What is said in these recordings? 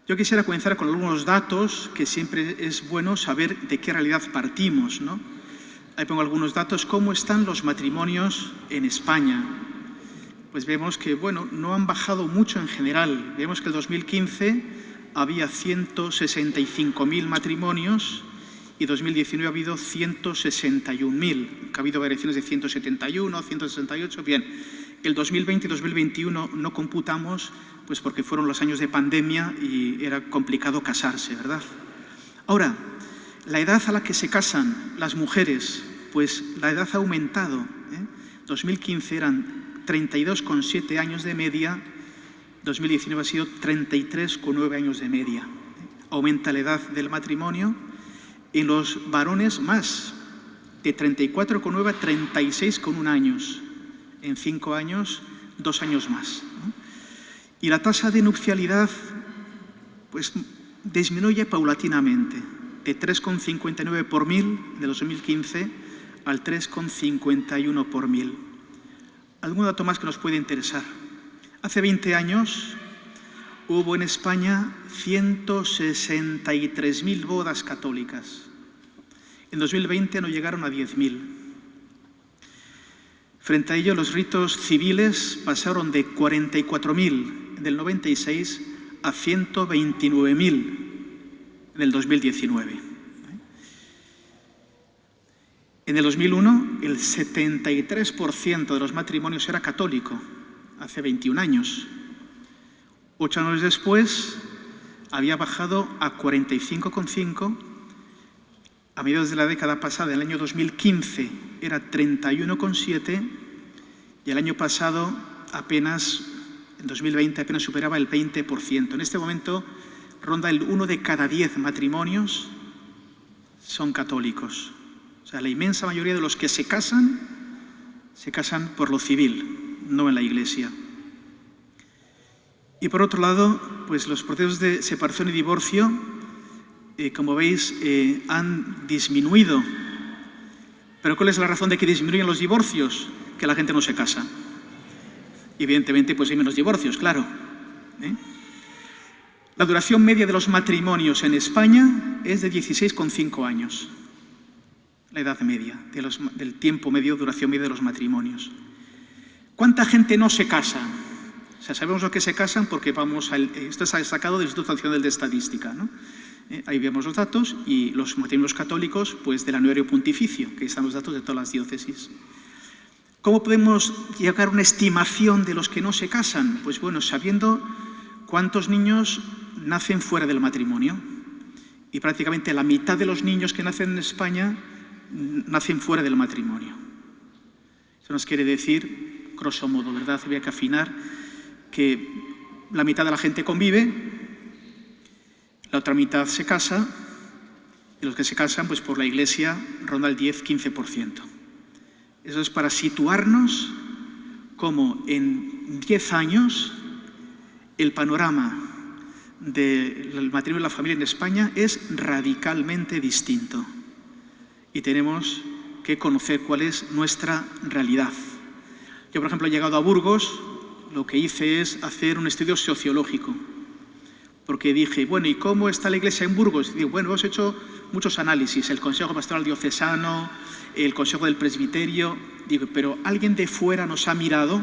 Yo quisiera comenzar con algunos datos que siempre es bueno saber de qué realidad partimos, ¿no? Ahí pongo algunos datos. ¿Cómo están los matrimonios en España? Pues vemos que, bueno, no han bajado mucho en general. Vemos que en el 2015 había 165.000 matrimonios y en 2019 ha habido 161.000. Ha habido variaciones de 171, 168, bien. El 2020 y 2021 no computamos, pues porque fueron los años de pandemia y era complicado casarse, ¿verdad? Ahora, la edad a la que se casan las mujeres, pues la edad ha aumentado, ¿eh? 2015 eran 32,7 años de media, 2019 ha sido 33,9 años de media. Aumenta la edad del matrimonio. En los varones más, de 34,9 a 36,1 años. En 5 años, 2 años más, ¿no? Y la tasa de nupcialidad pues, disminuye paulatinamente, de 3,59 por 1000 de 2015 al 3,51 por 1000. Algún dato más que nos puede interesar. Hace 20 años hubo en España 163.000 bodas católicas. En 2020 no llegaron a 10.000. Frente a ello, los ritos civiles pasaron de 44.000 en el 96 a 129.000 en el 2019. En el 2001, el 73% de los matrimonios era católico, hace 21 años. 8 años después, había bajado a 45,5%. A mediados de la década pasada, el año 2015, era 31,7% y el año pasado apenas, en 2020, apenas superaba el 20%. En este momento ronda el 1 de cada 10 matrimonios son católicos. O sea, la inmensa mayoría de los que se casan por lo civil, no en la Iglesia. Y por otro lado, pues los procesos de separación y divorcio, como veis, han disminuido. ¿Pero cuál es la razón de que disminuyan los divorcios? Que la gente no se casa. Evidentemente, pues hay menos divorcios, claro. La duración media de los matrimonios en España es de 16,5 años. La edad media, del tiempo medio, duración media de los matrimonios. ¿Cuánta gente no se casa? O sea, sabemos lo que se casan porque esto está sacado del Instituto Nacional de Estadística, ¿no? Ahí vemos los datos y los matrimonios católicos, pues del anuario pontificio, que están los datos de todas las diócesis. ¿Cómo podemos llegar a una estimación de los que no se casan? Pues bueno, sabiendo cuántos niños nacen fuera del matrimonio. Y prácticamente la mitad de los niños que nacen en España nacen fuera del matrimonio. Eso nos quiere decir, grosso modo, ¿verdad? Había que afinar que la mitad de la gente convive, la otra mitad se casa, y los que se casan, pues por la Iglesia, ronda el 10-15%. Eso es para situarnos como en 10 años el panorama del matrimonio y la familia en España es radicalmente distinto. Y tenemos que conocer cuál es nuestra realidad. Yo, por ejemplo, he llegado a Burgos, lo que hice es hacer un estudio sociológico. Porque dije, bueno, ¿y cómo está la Iglesia en Burgos? Y digo, bueno, hemos hecho muchos análisis, el Consejo Pastoral Diocesano, el Consejo del Presbiterio. Digo, pero ¿alguien de fuera nos ha mirado?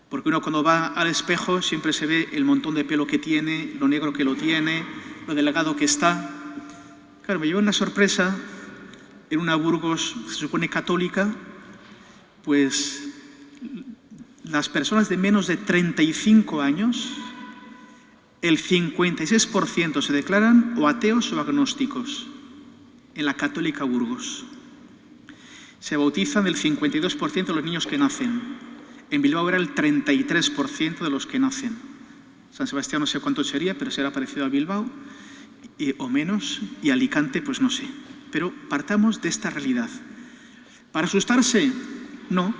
Porque uno cuando va al espejo siempre se ve el montón de pelo que tiene, lo negro que lo tiene, lo delgado que está. Claro, me llevó una sorpresa en una Burgos, se supone católica, pues las personas de menos de 35 años, el 56% se declaran o ateos o agnósticos en la Católica Burgos. Se bautizan el 52% de los niños que nacen. En Bilbao era el 33% de los que nacen. San Sebastián no sé cuánto sería, pero será parecido a Bilbao, o menos, y Alicante pues no sé. Pero partamos de esta realidad. ¿Para asustarse? No,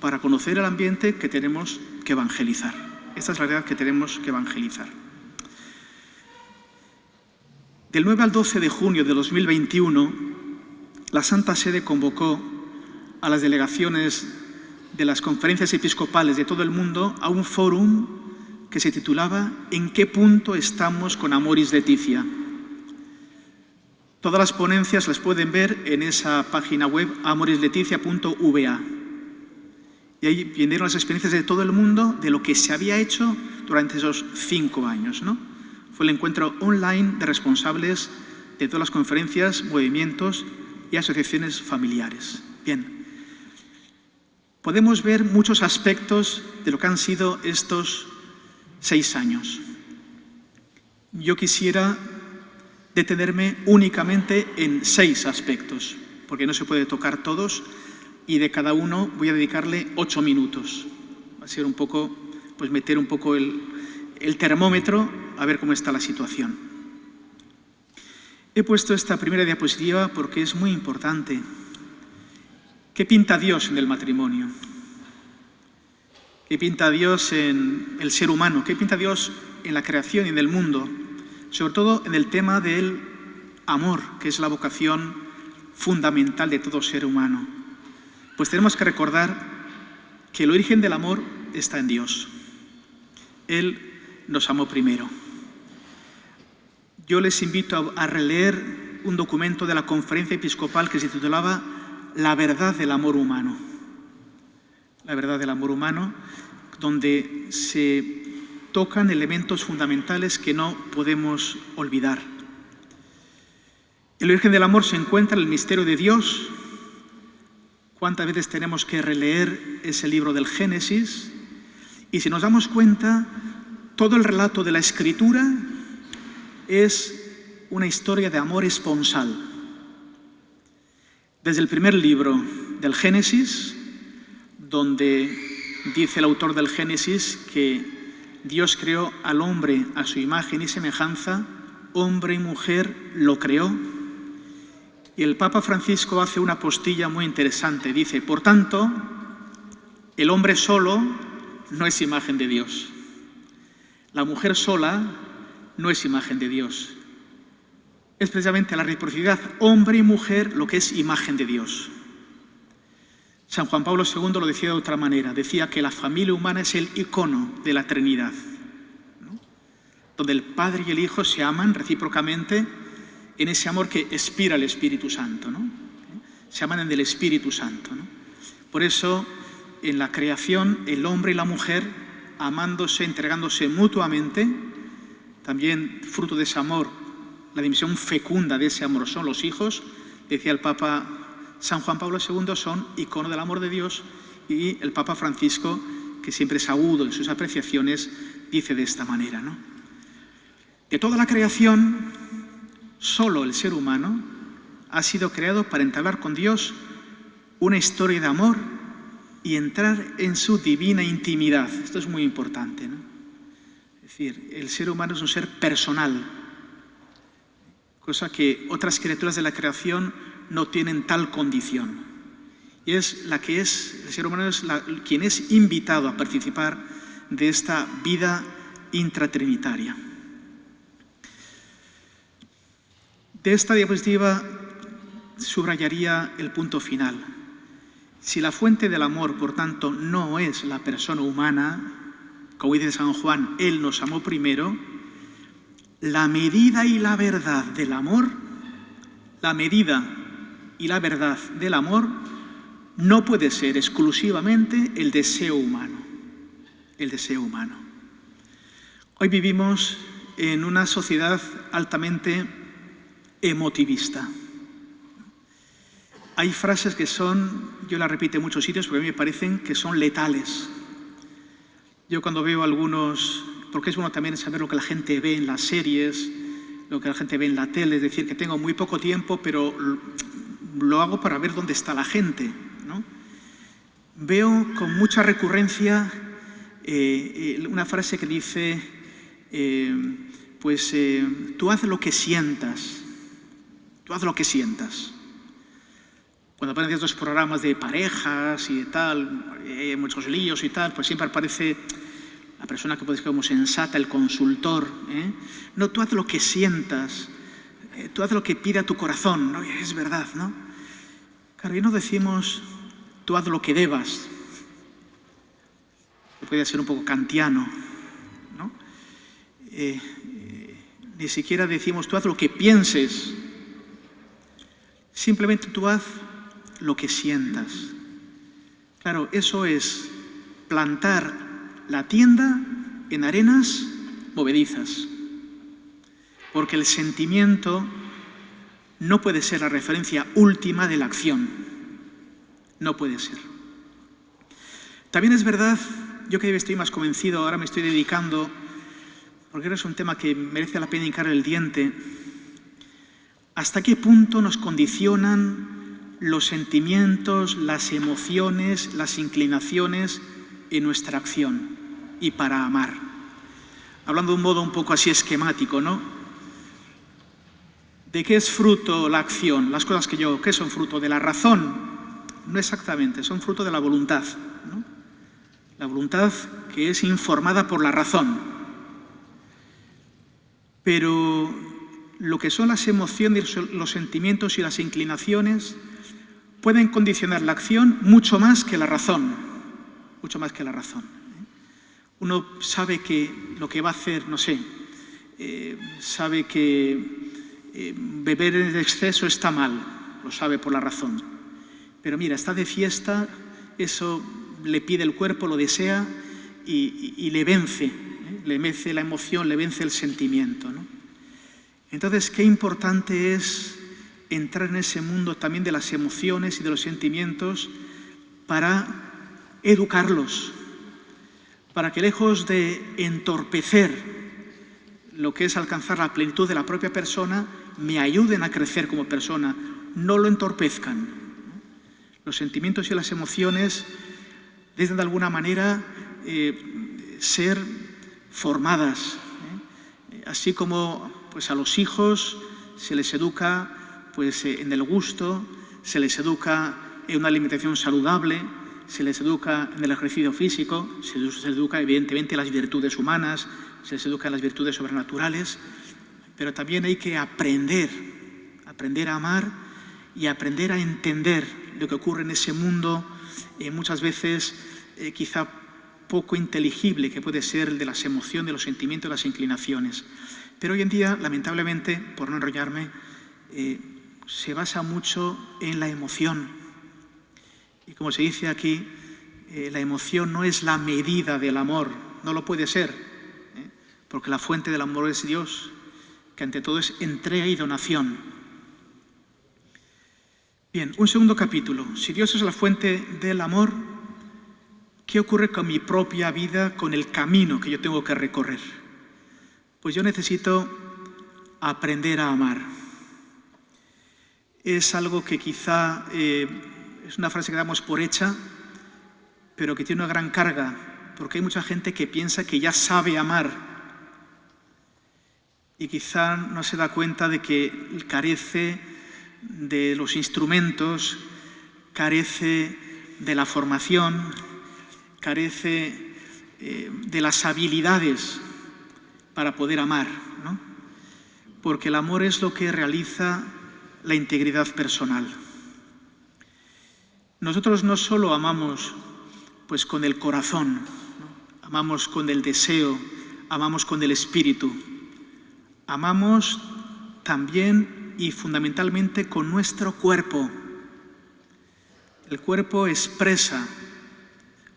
para conocer el ambiente que tenemos que evangelizar. Esta es la realidad que tenemos que evangelizar. Del 9 al 12 de junio de 2021, la Santa Sede convocó a las delegaciones de las conferencias episcopales de todo el mundo a un fórum que se titulaba ¿En qué punto estamos con Amoris Laetitia? Todas las ponencias las pueden ver en esa página web amorisleticia.va. Y ahí vinieron las experiencias de todo el mundo de lo que se había hecho durante esos 5 años, ¿no? Fue el encuentro online de responsables de todas las conferencias, movimientos y asociaciones familiares. Bien, podemos ver muchos aspectos de lo que han sido estos 6 años. Yo quisiera detenerme únicamente en 6 aspectos, porque no se puede tocar todos, y de cada uno voy a dedicarle 8 minutos. Va a ser un poco, pues meter un poco el termómetro a ver cómo está la situación. He puesto esta primera diapositiva porque es muy importante. ¿Qué pinta Dios en el matrimonio? ¿Qué pinta Dios en el ser humano? ¿Qué pinta Dios en la creación y en el mundo? Sobre todo en el tema del amor, que es la vocación fundamental de todo ser humano. Pues tenemos que recordar que el origen del amor está en Dios. Él nos amó primero. Yo les invito a releer un documento de la Conferencia Episcopal que se titulaba La verdad del amor humano. La verdad del amor humano, donde se tocan elementos fundamentales que no podemos olvidar. El origen del amor se encuentra en el misterio de Dios. ¿Cuántas veces tenemos que releer ese libro del Génesis? Y si nos damos cuenta, todo el relato de la Escritura es una historia de amor esponsal. Desde el primer libro del Génesis, donde dice el autor del Génesis que Dios creó al hombre a su imagen y semejanza, hombre y mujer lo creó. Y el Papa Francisco hace una postilla muy interesante. Dice, por tanto, el hombre solo no es imagen de Dios. La mujer sola no es imagen de Dios. Es precisamente la reciprocidad hombre y mujer lo que es imagen de Dios. San Juan Pablo II lo decía de otra manera. Decía que la familia humana es el icono de la Trinidad, ¿no? Donde el Padre y el Hijo se aman recíprocamente en ese amor que expira el Espíritu Santo, ¿no? Se aman en el Espíritu Santo, ¿no? Por eso, en la creación, el hombre y la mujer, amándose, entregándose mutuamente, también fruto de ese amor, la dimensión fecunda de ese amor son los hijos, decía el Papa San Juan Pablo II, son icono del amor de Dios, y el Papa Francisco, que siempre es agudo en sus apreciaciones, dice de esta manera, ¿no? De toda la creación, solo el ser humano ha sido creado para entablar con Dios una historia de amor y entrar en su divina intimidad. Esto es muy importante, ¿no? Es decir, el ser humano es un ser personal, cosa que otras criaturas de la creación no tienen tal condición. Y es la que es, el ser humano es quien es invitado a participar de esta vida intratrinitaria. De esta diapositiva subrayaría el punto final. Si la fuente del amor, por tanto, no es la persona humana, como dice San Juan, Él nos amó primero, la medida y la verdad del amor, la medida y la verdad del amor no puede ser exclusivamente el deseo humano. El deseo humano. Hoy vivimos en una sociedad altamente emotivista. Hay frases que son, yo las repito en muchos sitios porque a mí me parecen que son letales. Yo cuando veo algunos, porque es bueno también saber lo que la gente ve en las series, lo que la gente ve en la tele, es decir, que tengo muy poco tiempo, pero lo hago para ver dónde está la gente, ¿no? Veo con mucha recurrencia una frase que dice, tú haz lo que sientas. Tú haz lo que sientas. Cuando aparecen estos programas de parejas y de tal, muchos líos y tal, pues siempre aparece la persona que puede ser como sensata, el consultor, ¿eh? No, tú haz lo que sientas, tú haz lo que pida tu corazón, ¿no? Es verdad, ¿no? Claro, y no decimos, tú haz lo que debas, que puede ser un poco kantiano, ¿no? Ni siquiera decimos tú haz lo que pienses, simplemente tú haz lo que sientas. Claro, eso es plantar la tienda en arenas movedizas, porque el sentimiento no puede ser la referencia última de la acción, no puede ser. También es verdad, yo que estoy más convencido, ahora me estoy dedicando, porque ahora es un tema que merece la pena hincar el diente, hasta qué punto nos condicionan los sentimientos, las emociones, las inclinaciones en nuestra acción y para amar. Hablando de un modo un poco así esquemático, ¿no? ¿De qué es fruto la acción? Las cosas ¿qué son fruto? ¿De la razón? No exactamente, son fruto de la voluntad, ¿no? La voluntad que es informada por la razón. Pero lo que son las emociones, los sentimientos y las inclinaciones pueden condicionar la acción mucho más que la razón. Mucho más que la razón. Uno sabe que lo que va a hacer, no sé, sabe que beber en exceso está mal, lo sabe por la razón. Pero mira, está de fiesta, eso le pide el cuerpo, lo desea y le vence la emoción, le vence el sentimiento, ¿no? Entonces, qué importante es entrar en ese mundo también de las emociones y de los sentimientos para educarlos, para que lejos de entorpecer lo que es alcanzar la plenitud de la propia persona, me ayuden a crecer como persona, no lo entorpezcan. Los sentimientos y las emociones deben de alguna manera ser formadas, así como pues, a los hijos se les educa pues, en el gusto, se les educa en una alimentación saludable, se les educa en el ejercicio físico, se les educa evidentemente en las virtudes humanas, se les educa en las virtudes sobrenaturales, pero también hay que aprender a amar y aprender a entender lo que ocurre en ese mundo, muchas veces quizá poco inteligible, que puede ser el de las emociones, de los sentimientos, de las inclinaciones. Pero hoy en día, lamentablemente, por no enrollarme, se basa mucho en la emoción. Y como se dice aquí, la emoción no es la medida del amor, no lo puede ser, porque la fuente del amor es Dios, que ante todo es entrega y donación. Bien, un segundo capítulo. Si Dios es la fuente del amor, ¿qué ocurre con mi propia vida, con el camino que yo tengo que recorrer? Pues yo necesito aprender a amar. Es algo que quizá es una frase que damos por hecha, pero que tiene una gran carga, porque hay mucha gente que piensa que ya sabe amar y quizá no se da cuenta de que carece de los instrumentos, carece de la formación, carece de las habilidades para poder amar, ¿no? Porque el amor es lo que realiza la integridad personal. Nosotros no solo amamos pues, con el corazón, ¿no? Amamos con el deseo, amamos con el espíritu, amamos también y fundamentalmente con nuestro cuerpo. El cuerpo expresa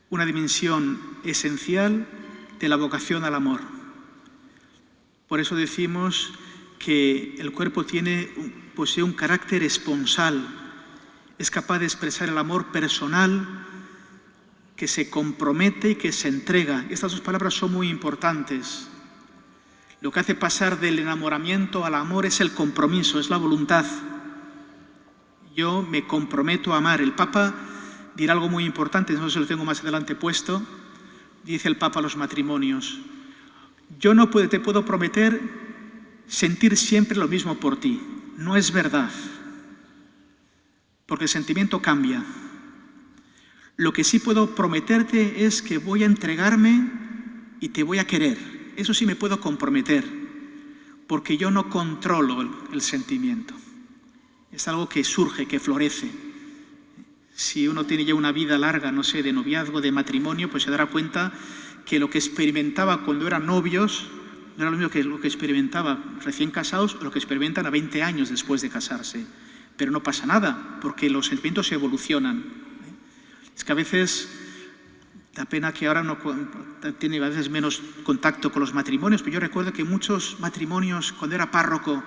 una dimensión esencial de la vocación al amor. Por eso decimos que el cuerpo posee un carácter esponsal, es capaz de expresar el amor personal, que se compromete y que se entrega. Estas dos palabras son muy importantes. Lo que hace pasar del enamoramiento al amor es el compromiso, es la voluntad. Yo me comprometo a amar. El Papa dirá algo muy importante, no se lo tengo más adelante puesto. Dice el Papa a los matrimonios: yo no te puedo prometer sentir siempre lo mismo por ti. No es verdad, porque el sentimiento cambia. Lo que sí puedo prometerte es que voy a entregarme y te voy a querer. Eso sí me puedo comprometer, porque yo no controlo el sentimiento. Es algo que surge, que florece. Si uno tiene ya una vida larga, no sé, de noviazgo, de matrimonio, pues se dará cuenta que lo que experimentaba cuando eran novios no era lo mismo que lo que experimentaba recién casados o lo que experimentan a 20 años después de casarse. Pero no pasa nada, porque los sentimientos evolucionan. Es que a veces da pena que ahora no tiene a veces menos contacto con los matrimonios, pero yo recuerdo que muchos matrimonios, cuando era párroco,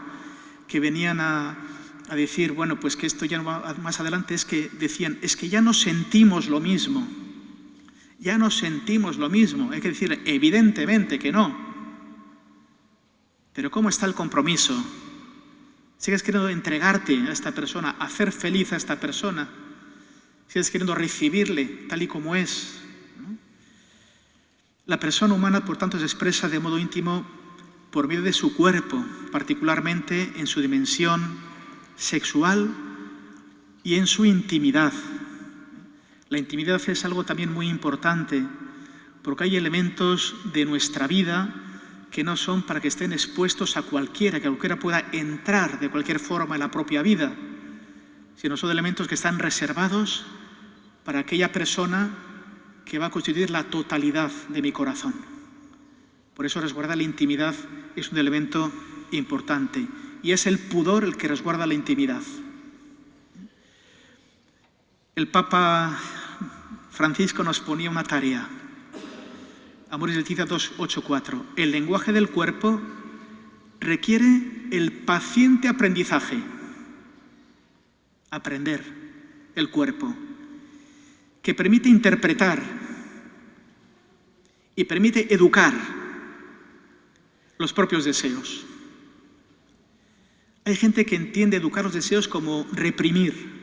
que venían a decir, bueno, pues que esto ya no va más adelante, es que decían, es que ya no sentimos lo mismo. Ya no sentimos lo mismo. Hay que decir, evidentemente que no. Pero ¿cómo está el compromiso? ¿Sigues queriendo entregarte a esta persona, hacer feliz a esta persona? ¿Sigues queriendo recibirle tal y como es? ¿No? La persona humana, por tanto, se expresa de modo íntimo por medio de su cuerpo, particularmente en su dimensión sexual y en su intimidad. La intimidad es algo también muy importante, porque hay elementos de nuestra vida que no son para que estén expuestos a cualquiera, que cualquiera pueda entrar de cualquier forma en la propia vida, sino son elementos que están reservados para aquella persona que va a constituir la totalidad de mi corazón. Por eso resguardar la intimidad es un elemento importante, y es el pudor el que resguarda la intimidad. El Papa Francisco nos ponía una tarea. Amoris Laetitia 2.8.4. El lenguaje del cuerpo requiere el paciente aprendizaje. Aprender el cuerpo, que permite interpretar y permite educar los propios deseos. Hay gente que entiende educar los deseos como reprimir.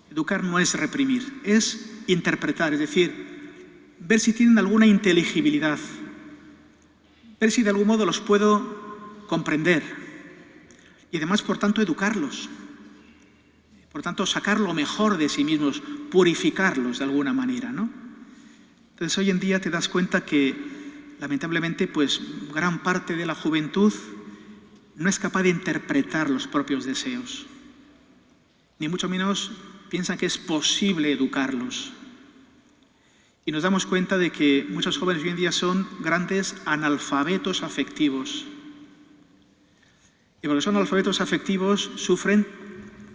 Educar no es reprimir, es interpretar, es decir, ver si tienen alguna inteligibilidad, ver si de algún modo los puedo comprender y además, por tanto, educarlos. Por tanto, sacar lo mejor de sí mismos, purificarlos de alguna manera, ¿no? Entonces, hoy en día te das cuenta que, lamentablemente, pues gran parte de la juventud no es capaz de interpretar los propios deseos, ni mucho menos piensan que es posible educarlos. Y nos damos cuenta de que muchos jóvenes hoy en día son grandes analfabetos afectivos. Y porque son analfabetos afectivos, sufren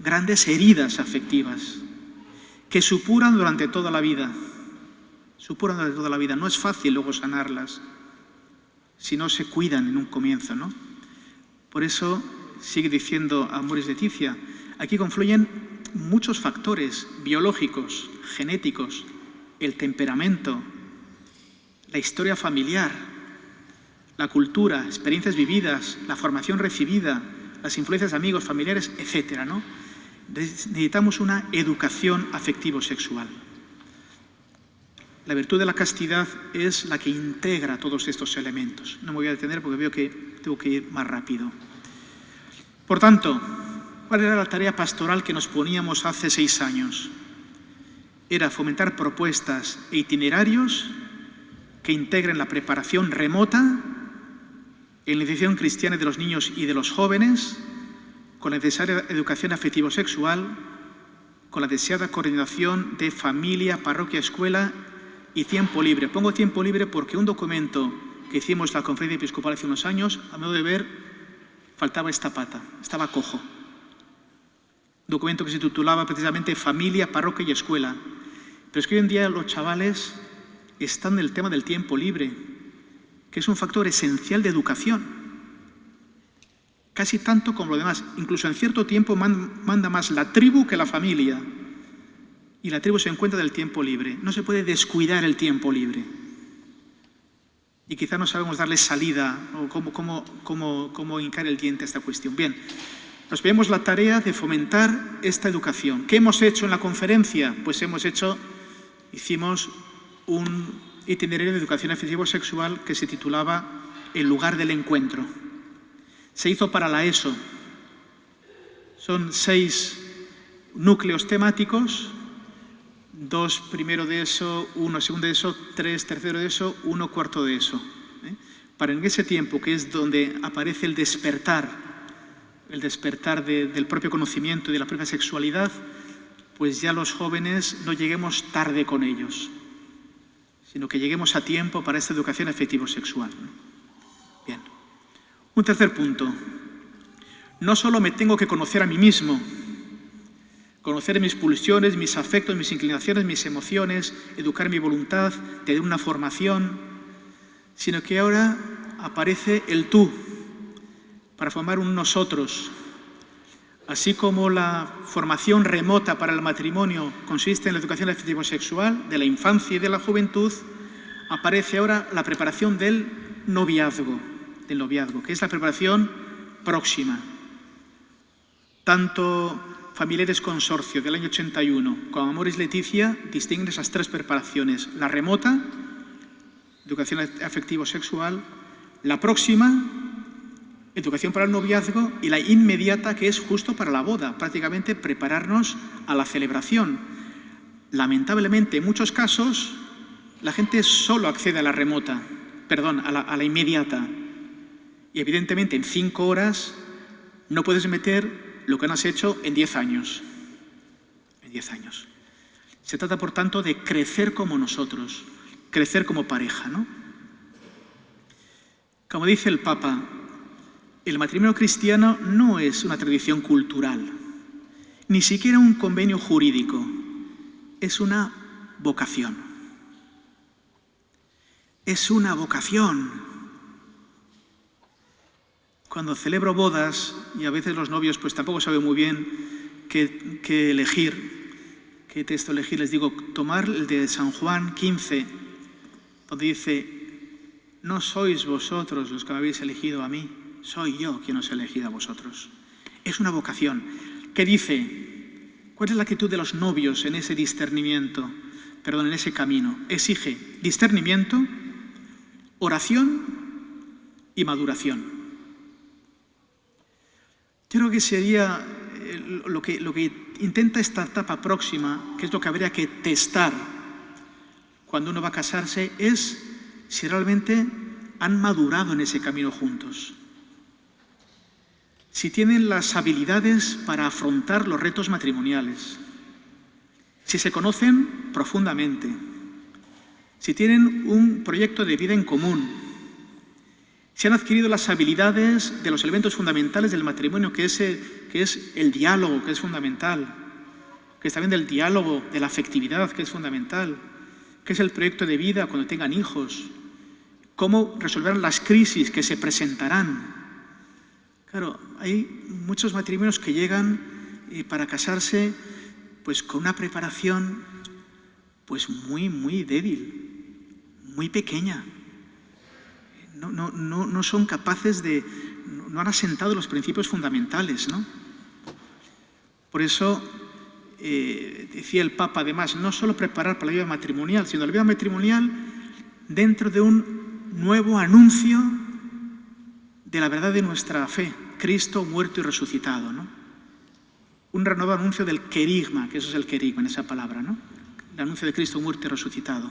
grandes heridas afectivas que supuran durante toda la vida. Supuran durante toda la vida. No es fácil luego sanarlas si no se cuidan en un comienzo, ¿no? Por eso sigue diciendo Amoris Laetitia, aquí confluyen muchos factores biológicos, genéticos, el temperamento, la historia familiar, la cultura, experiencias vividas, la formación recibida, las influencias de amigos, familiares, etcétera, ¿no? Necesitamos una educación afectivo-sexual. La virtud de la castidad es la que integra todos estos elementos. No me voy a detener porque veo que tengo que ir más rápido. Por tanto, ¿cuál era la tarea pastoral que nos poníamos hace 6 años? Era fomentar propuestas e itinerarios que integren la preparación remota en la iniciación cristiana de los niños y de los jóvenes, con la necesaria educación afectivo-sexual, con la deseada coordinación de familia, parroquia, escuela y tiempo libre. Pongo tiempo libre porque un documento que hicimos la Conferencia Episcopal hace unos años, a modo de ver, faltaba esta pata, estaba cojo. Un documento que se titulaba precisamente Familia, Parroquia y Escuela. Pero es que hoy en día los chavales están en el tema del tiempo libre, que es un factor esencial de educación. Casi tanto como lo demás. Incluso en cierto tiempo manda más la tribu que la familia. Y la tribu se encuentra del tiempo libre. No se puede descuidar el tiempo libre. Y quizá no sabemos darle salida o cómo hincar el diente a esta cuestión. Bien, nos vemos la tarea de fomentar esta educación. ¿Qué hemos hecho en la conferencia? Pues hicimos un itinerario de educación afectivo-sexual que se titulaba El lugar del encuentro. Se hizo para la ESO. Son 6 núcleos temáticos, 2 primero de ESO, 1 segundo de ESO, 3 tercero de ESO, 1 cuarto de ESO. Para en ese tiempo, que es donde aparece el despertar del propio conocimiento y de la propia sexualidad, pues ya los jóvenes no lleguemos tarde con ellos, sino que lleguemos a tiempo para esta educación afectivo-sexual. Bien. Un tercer punto. No solo me tengo que conocer a mí mismo, conocer mis pulsiones, mis afectos, mis inclinaciones, mis emociones, educar mi voluntad, tener una formación, sino que ahora aparece el tú, para formar un nosotros. Así como la formación remota para el matrimonio consiste en la educación afectivo-sexual de la infancia y de la juventud, aparece ahora la preparación del noviazgo, que es la preparación próxima. Tanto Familiares Consorcio del año 81 como Amoris Laetitia distinguen esas tres preparaciones: la remota, educación afectivo-sexual; la próxima, educación para el noviazgo; y la inmediata, que es justo para la boda, prácticamente prepararnos a la celebración. Lamentablemente, en muchos casos, la gente solo accede a la remota, a la inmediata. Y evidentemente en 5 horas no puedes meter lo que no has hecho en 10 años. En 10 años. Se trata, por tanto, de crecer como nosotros, crecer como pareja, ¿no? Como dice el Papa, el matrimonio cristiano no es una tradición cultural, ni siquiera un convenio jurídico, es una vocación. Es una vocación. Cuando celebro bodas, y a veces los novios pues tampoco saben muy bien qué elegir, qué texto elegir, les digo, tomar el de San Juan 15, donde dice: no sois vosotros los que me habéis elegido a mí, soy yo quien os he elegido a vosotros. Es una vocación. ¿Qué dice? ¿Cuál es la actitud de los novios en ese discernimiento, en ese camino? Exige discernimiento, oración y maduración. Yo creo que sería lo que intenta esta etapa próxima, que es lo que habría que testar cuando uno va a casarse, es si realmente han madurado en ese camino juntos. Si tienen las habilidades para afrontar los retos matrimoniales. Si se conocen profundamente. Si tienen un proyecto de vida en común. Si han adquirido las habilidades de los elementos fundamentales del matrimonio, que es el diálogo, que es fundamental, que es también del diálogo, de la afectividad, que es fundamental, que es el proyecto de vida cuando tengan hijos, cómo resolverán las crisis que se presentarán. Claro, hay muchos matrimonios que llegan para casarse pues con una preparación pues muy débil, muy pequeña. No son capaces no han asentado los principios fundamentales, ¿no? Por eso decía el Papa, además, no solo preparar para la vida matrimonial, sino la vida matrimonial dentro de un nuevo anuncio de la verdad de nuestra fe, Cristo muerto y resucitado, ¿no? Un renovado anuncio del querigma, que eso es el querigma en esa palabra, ¿no? El anuncio de Cristo muerto y resucitado,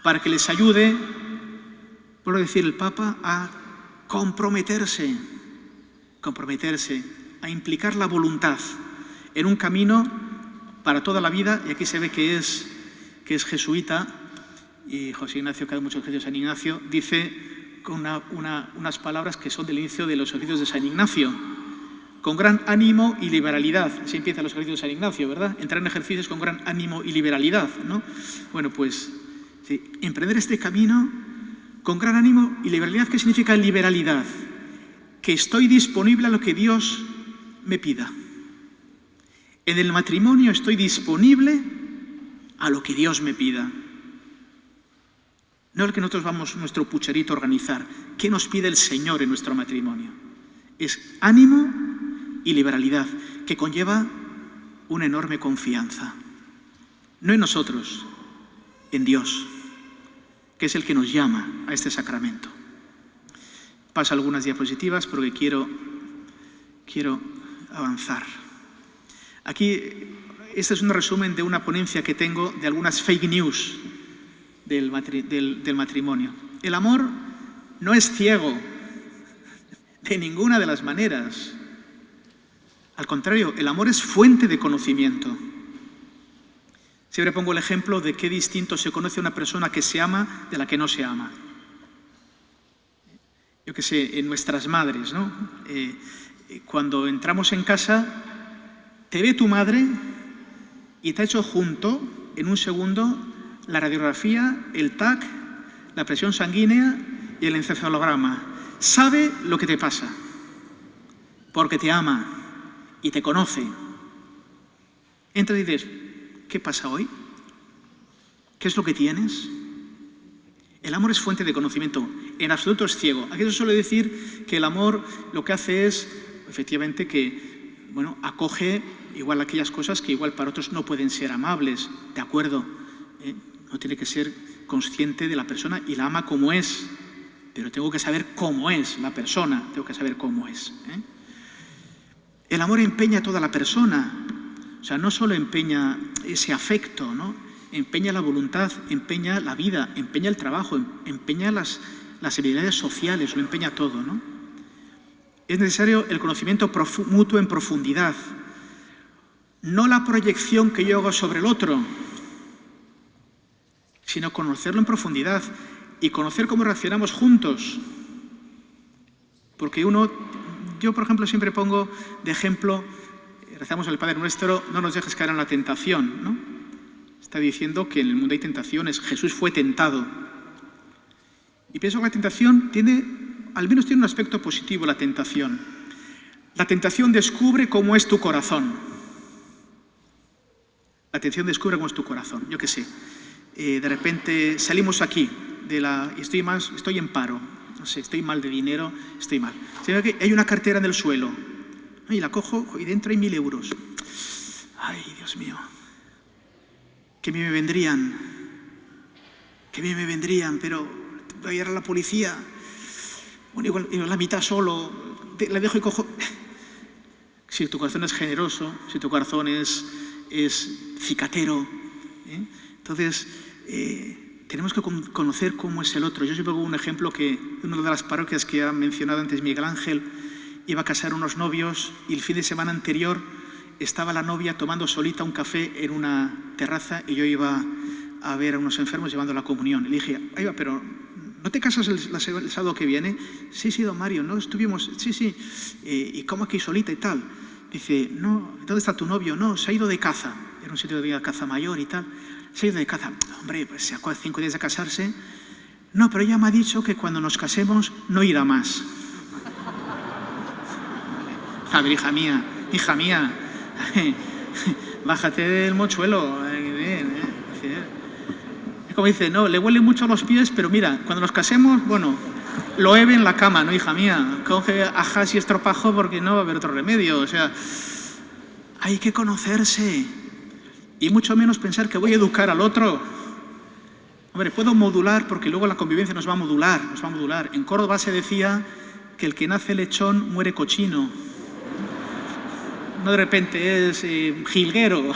para que les ayude, vuelvo a decir el Papa, a comprometerse, a implicar la voluntad en un camino para toda la vida. Y aquí se ve que es jesuita, y José Ignacio, que ha dado muchos ejercicios a San Ignacio, dice con unas palabras que son del inicio de los ejercicios de San Ignacio: con gran ánimo y liberalidad. Así empiezan los ejercicios de San Ignacio, ¿verdad? Entrar en ejercicios con gran ánimo y liberalidad, ¿no? Bueno, pues sí, emprender este camino con gran ánimo y liberalidad. ¿Qué significa liberalidad? Que estoy disponible a lo que Dios me pida. En el matrimonio estoy disponible a lo que Dios me pida. No el que nosotros vamos nuestro pucherito a organizar. ¿Qué nos pide el Señor en nuestro matrimonio? Es ánimo y liberalidad, que conlleva una enorme confianza. No en nosotros, en Dios, que es el que nos llama a este sacramento. Paso algunas diapositivas porque quiero avanzar. Aquí, este es un resumen de una ponencia que tengo de algunas fake news del matrimonio. El amor no es ciego de ninguna de las maneras. Al contrario, el amor es fuente de conocimiento. Siempre pongo el ejemplo de qué distinto se conoce a una persona que se ama de la que no se ama. yo qué sé, en nuestras madres, ¿no? Cuando entramos en casa, te ve tu madre y te ha hecho junto, en un segundo, la radiografía, el TAC, la presión sanguínea y el encefalograma. Sabe lo que te pasa, porque te ama y te conoce. Entras y dices, ¿qué pasa hoy? ¿Qué es lo que tienes? El amor es fuente de conocimiento, en absoluto es ciego. Aquí se suele decir que el amor lo que hace es, efectivamente, que, bueno, acoge igual aquellas cosas que igual para otros no pueden ser amables, de acuerdo. No tiene que ser consciente de la persona y la ama como es, pero tengo que saber cómo es la persona, tengo que saber cómo es. El amor empeña a toda la persona, o sea, no solo empeña ese afecto, ¿no? Empeña la voluntad, empeña la vida, empeña el trabajo, empeña las habilidades sociales, lo empeña todo, ¿no? Es necesario el conocimiento mutuo en profundidad, no la proyección que yo hago sobre el otro, sino conocerlo en profundidad y conocer cómo reaccionamos juntos. Porque yo por ejemplo siempre pongo de ejemplo, rezamos al Padre Nuestro, no nos dejes caer en la tentación, ¿no? Está diciendo que en el mundo hay tentaciones, Jesús fue tentado. Y pienso que la tentación al menos tiene un aspecto positivo, la tentación. La tentación descubre cómo es tu corazón. La tentación descubre cómo es tu corazón, yo qué sé. De repente salimos aquí, y estoy en paro, no sé, estoy mal de dinero, estoy mal. Hay una cartera en el suelo, y la cojo y dentro hay 1000 euros. Ay, Dios mío. Que a mí me vendrían, pero voy a ir a la policía. Bueno, igual la mitad solo, la dejo y cojo. Si tu corazón es generoso, si tu corazón es cicatero, entonces tenemos que conocer cómo es el otro. Yo siempre pongo un ejemplo que una de las parroquias que ha mencionado antes Miguel Ángel iba a casar unos novios y el fin de semana anterior estaba la novia tomando solita un café en una terraza y yo iba a ver a unos enfermos llevando la comunión. Le dije, ahí va, pero ¿no te casas el sábado que viene? Sí, don Mario, no estuvimos, sí. ¿Y cómo aquí solita y tal? Dice, no, ¿dónde está tu novio? No, se ha ido de caza. Era un sitio de caza mayor y tal. Se ha ido de caza. Hombre, pues se acaba 5 días de casarse. No, pero ella me ha dicho que cuando nos casemos no irá más. A ver, hija mía, bájate del mochuelo. Como dice, no, le huelen mucho los pies, pero mira, cuando nos casemos, bueno, lo hebe en la cama, ¿no, hija mía? Coge ajás y estropajo porque no va a haber otro remedio. O sea, hay que conocerse y mucho menos pensar que voy a educar al otro. Hombre, puedo modular porque luego la convivencia nos va a modular. En Córdoba se decía que el que nace lechón muere cochino. No de repente es jilguero.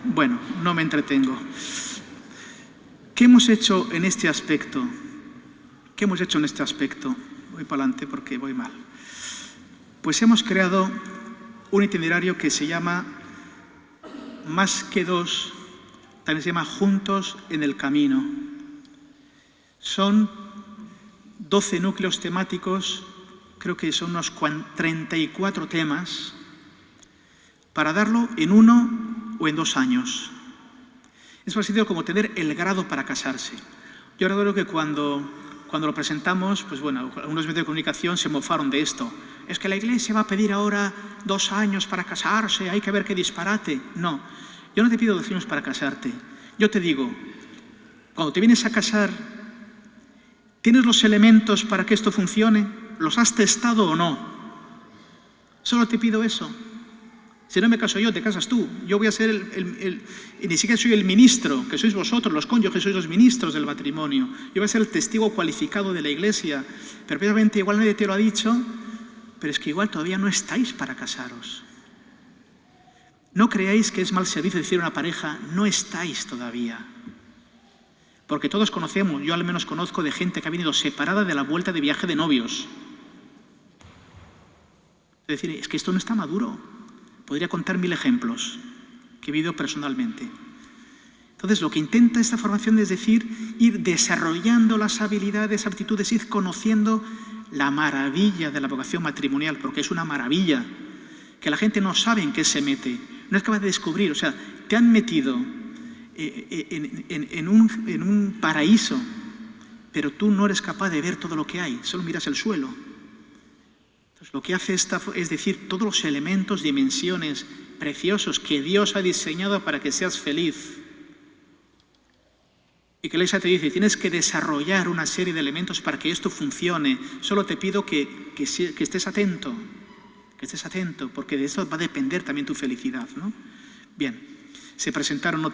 Bueno, no me entretengo. ¿Qué hemos hecho en este aspecto? Voy para adelante porque voy mal. Pues hemos creado un itinerario que se llama Más que dos, también se llama Juntos en el Camino. Son 12 núcleos temáticos, creo que son unos 34 temas, para darlo en 1 o en 2 años. Es parecido como tener el grado para casarse. Yo recuerdo que cuando lo presentamos, pues bueno, algunos medios de comunicación se mofaron de esto. Es que la Iglesia va a pedir ahora 2 años para casarse, hay que ver qué disparate. No, yo no te pido 2 años para casarte. Yo te digo, cuando te vienes a casar, ¿tienes los elementos para que esto funcione? ¿Los has testado o no? Solo te pido eso. Si no me caso yo, te casas tú. Yo voy a ser y ni siquiera soy el ministro, que sois vosotros, los cónyuges, sois los ministros del matrimonio. Yo voy a ser el testigo cualificado de la Iglesia. Pero precisamente igual nadie te lo ha dicho, pero es que igual todavía no estáis para casaros. No creáis que es mal servicio decir a una pareja, no estáis todavía. Porque todos conocemos, yo al menos conozco de gente que ha venido separada de la vuelta de viaje de novios. Es decir, es que esto no está maduro. Podría contar 1000 ejemplos que he vivido personalmente. Entonces, lo que intenta esta formación es decir, ir desarrollando las habilidades, aptitudes, ir conociendo la maravilla de la vocación matrimonial, porque es una maravilla, que la gente no sabe en qué se mete, no es capaz de descubrir. O sea, te han metido en un paraíso, pero tú no eres capaz de ver todo lo que hay, solo miras el suelo. Entonces, lo que hace es decir, todos los elementos, dimensiones preciosos que Dios ha diseñado para que seas feliz. Y que la Iglesia te dice, tienes que desarrollar una serie de elementos para que esto funcione. Solo te pido que estés atento, porque de eso va a depender también tu felicidad, ¿no? Bien, se presentaron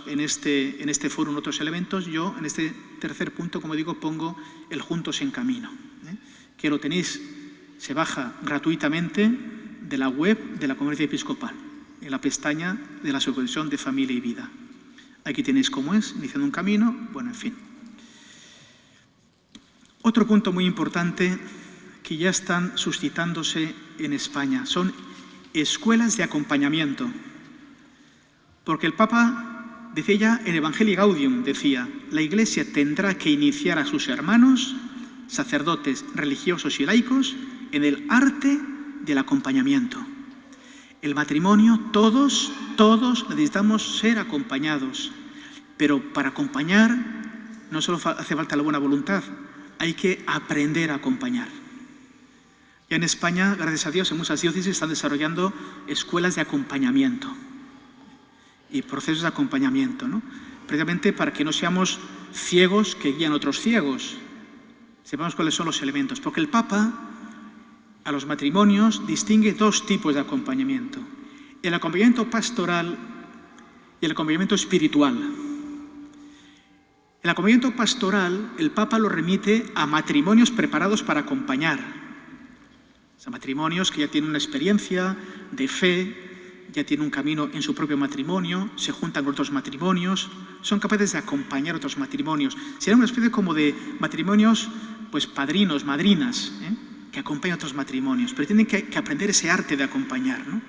en este foro otros elementos. Yo, en este tercer punto, como digo, pongo el Juntos en Camino, que lo tenéis, se baja gratuitamente de la web de la Conferencia Episcopal, en la pestaña de la Subcomisión de Familia y Vida. Aquí tenéis cómo es, iniciando un camino, bueno, en fin. Otro punto muy importante que ya están suscitándose en España son escuelas de acompañamiento. Porque el Papa decía ya en Evangelii Gaudium, decía, la Iglesia tendrá que iniciar a sus hermanos, sacerdotes, religiosos y laicos, en el arte del acompañamiento. El matrimonio, todos necesitamos ser acompañados, pero para acompañar no solo hace falta la buena voluntad, hay que aprender a acompañar. Ya en España, gracias a Dios, en muchas diócesis están desarrollando escuelas de acompañamiento y procesos de acompañamiento, ¿no? Precisamente para que no seamos ciegos que guían a otros ciegos, sepamos cuáles son los elementos, porque el Papa a los matrimonios distingue dos tipos de acompañamiento: el acompañamiento pastoral y el acompañamiento espiritual. El acompañamiento pastoral, el Papa lo remite a matrimonios preparados para acompañar. O sea, matrimonios que ya tienen una experiencia de fe, ya tienen un camino en su propio matrimonio, se juntan con otros matrimonios, son capaces de acompañar otros matrimonios. Sería una especie como de matrimonios, pues padrinos, madrinas, que acompañan a otros matrimonios, pero tienen que aprender ese arte de acompañar, ¿no?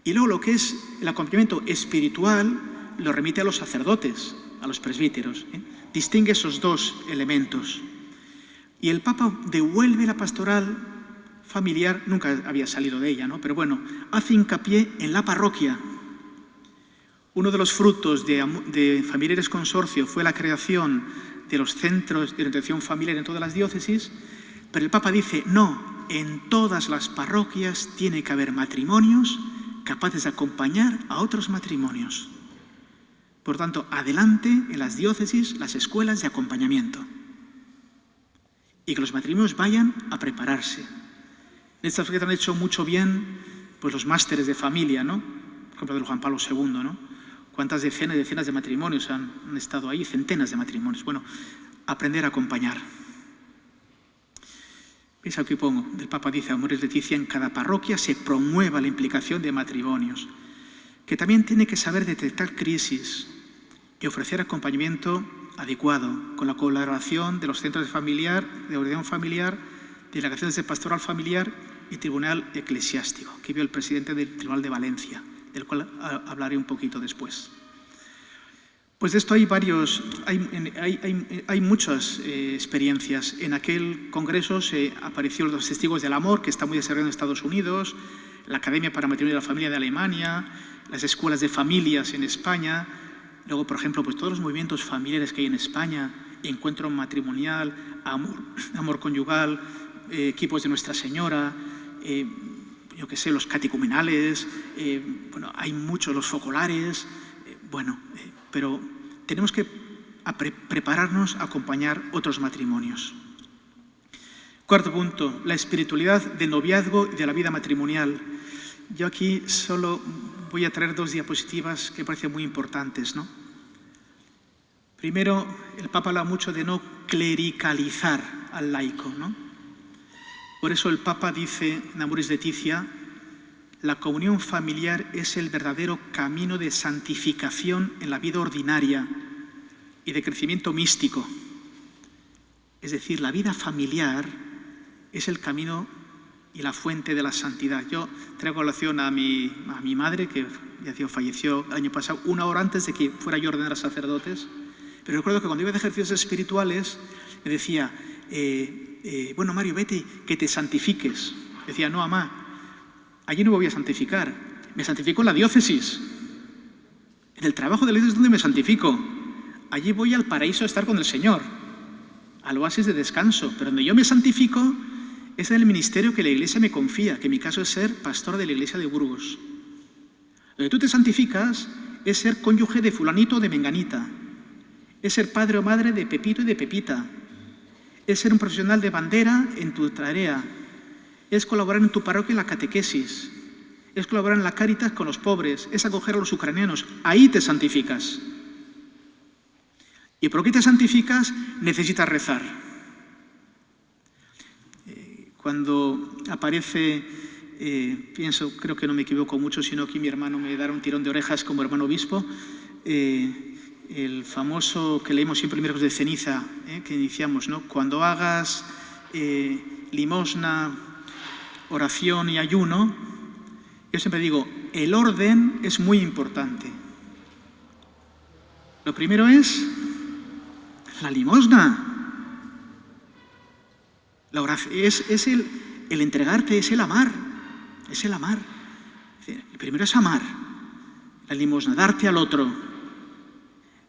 Y luego lo que es el acompañamiento espiritual lo remite a los sacerdotes, a los presbíteros, distingue esos dos elementos. Y el Papa devuelve la pastoral familiar, nunca había salido de ella, ¿no? Pero bueno, hace hincapié en la parroquia. Uno de los frutos de Familiares Consorcio fue la creación de los centros de orientación familiar en todas las diócesis, pero el Papa dice, no, en todas las parroquias tiene que haber matrimonios capaces de acompañar a otros matrimonios. Por tanto, adelante en las diócesis las escuelas de acompañamiento. Y que los matrimonios vayan a prepararse. En esta sociedad han hecho mucho bien pues, los másteres de familia, ¿no? Por ejemplo, de Juan Pablo II, ¿no? Cuántas decenas y decenas de matrimonios han estado ahí, centenas de matrimonios. Bueno, aprender a acompañar. ¿Veis aquí pongo? El Papa dice, Amoris Laetitia, en cada parroquia se promueva la implicación de matrimonios, que también tiene que saber detectar crisis y ofrecer acompañamiento adecuado, con la colaboración de los centros de orientación familiar, delegaciones de pastoral familiar y tribunal eclesiástico, que vio el presidente del Tribunal de Valencia, del cual hablaré un poquito después. Pues de esto hay muchas experiencias. En aquel congreso se aparecieron los Testigos del Amor, que está muy desarrollado en Estados Unidos, la Academia para Matrimonio y la Familia de Alemania, las escuelas de familias en España. Luego, por ejemplo, pues todos los movimientos familiares que hay en España, encuentro matrimonial, amor conyugal, equipos de Nuestra Señora, yo qué sé, los catecumenales, bueno, hay muchos, los focolares, pero tenemos que prepararnos a acompañar otros matrimonios. Cuarto punto, la espiritualidad del noviazgo y de la vida matrimonial. Yo aquí solo voy a traer dos diapositivas que me parecen muy importantes, ¿no? Primero, el Papa habla mucho de no clericalizar al laico, ¿no? Por eso el Papa dice en Amoris Laetitia, la comunión familiar es el verdadero camino de santificación en la vida ordinaria y de crecimiento místico. Es decir, la vida familiar es el camino y la fuente de la santidad. Yo traigo a colación a mi madre, que ya falleció el año pasado, 1 hora antes de que fuera yo a ordenar a sacerdotes. Pero recuerdo que cuando iba de ejercicios espirituales me decía, bueno, Mario, vete, que te santifiques. Decía, no, mamá, allí no me voy a santificar, me santifico en la diócesis. En el trabajo de la iglesia es donde me santifico. Allí voy al paraíso a estar con el Señor, al oasis de descanso. Pero donde yo me santifico es en el ministerio que la iglesia me confía, que en mi caso es ser pastor de la iglesia de Burgos. Donde tú te santificas es ser cónyuge de fulanito o de menganita, es ser padre o madre de Pepito y de Pepita, es ser un profesional de bandera en tu tarea, es colaborar en tu parroquia en la catequesis, es colaborar en la Cáritas con los pobres, es acoger a los ucranianos. Ahí te santificas. ¿Y por qué te santificas? Necesitas rezar. Cuando aparece, pienso, creo que no me equivoco mucho, sino que mi hermano me dará un tirón de orejas como hermano obispo, el famoso que leemos siempre el miércoles de ceniza, que iniciamos, ¿no? Cuando hagas limosna, oración y ayuno, yo siempre digo, el orden es muy importante. Lo primero es la limosna. La oración es el entregarte, es el amar. Es el amar. El primero es amar. La limosna, darte al otro.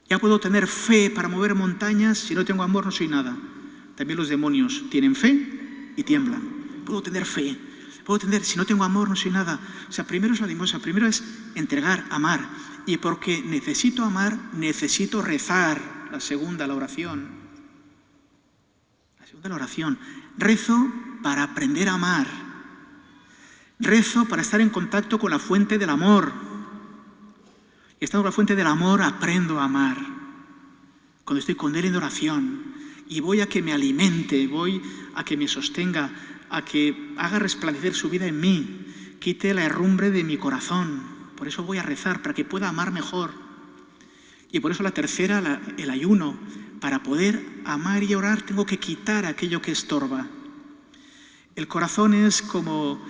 Ya puedo tener fe para mover montañas, si no tengo amor no soy nada. También los demonios tienen fe y tiemblan. Puedo tener fe. Si no tengo amor no soy nada. O sea, primero es la limosna, primero es entregar, amar. Y porque necesito amar, necesito rezar. La segunda, la oración. La segunda, la oración. Rezo para aprender a amar. Rezo para estar en contacto con la fuente del amor. Y estando en la fuente del amor, aprendo a amar. Cuando estoy con Él en oración. Y voy a que me alimente, voy a que me sostenga, a que haga resplandecer su vida en mí, quite la herrumbre de mi corazón. Por eso voy a rezar, para que pueda amar mejor. Y por eso la tercera, el ayuno. Para poder amar y orar tengo que quitar aquello que estorba. El corazón es como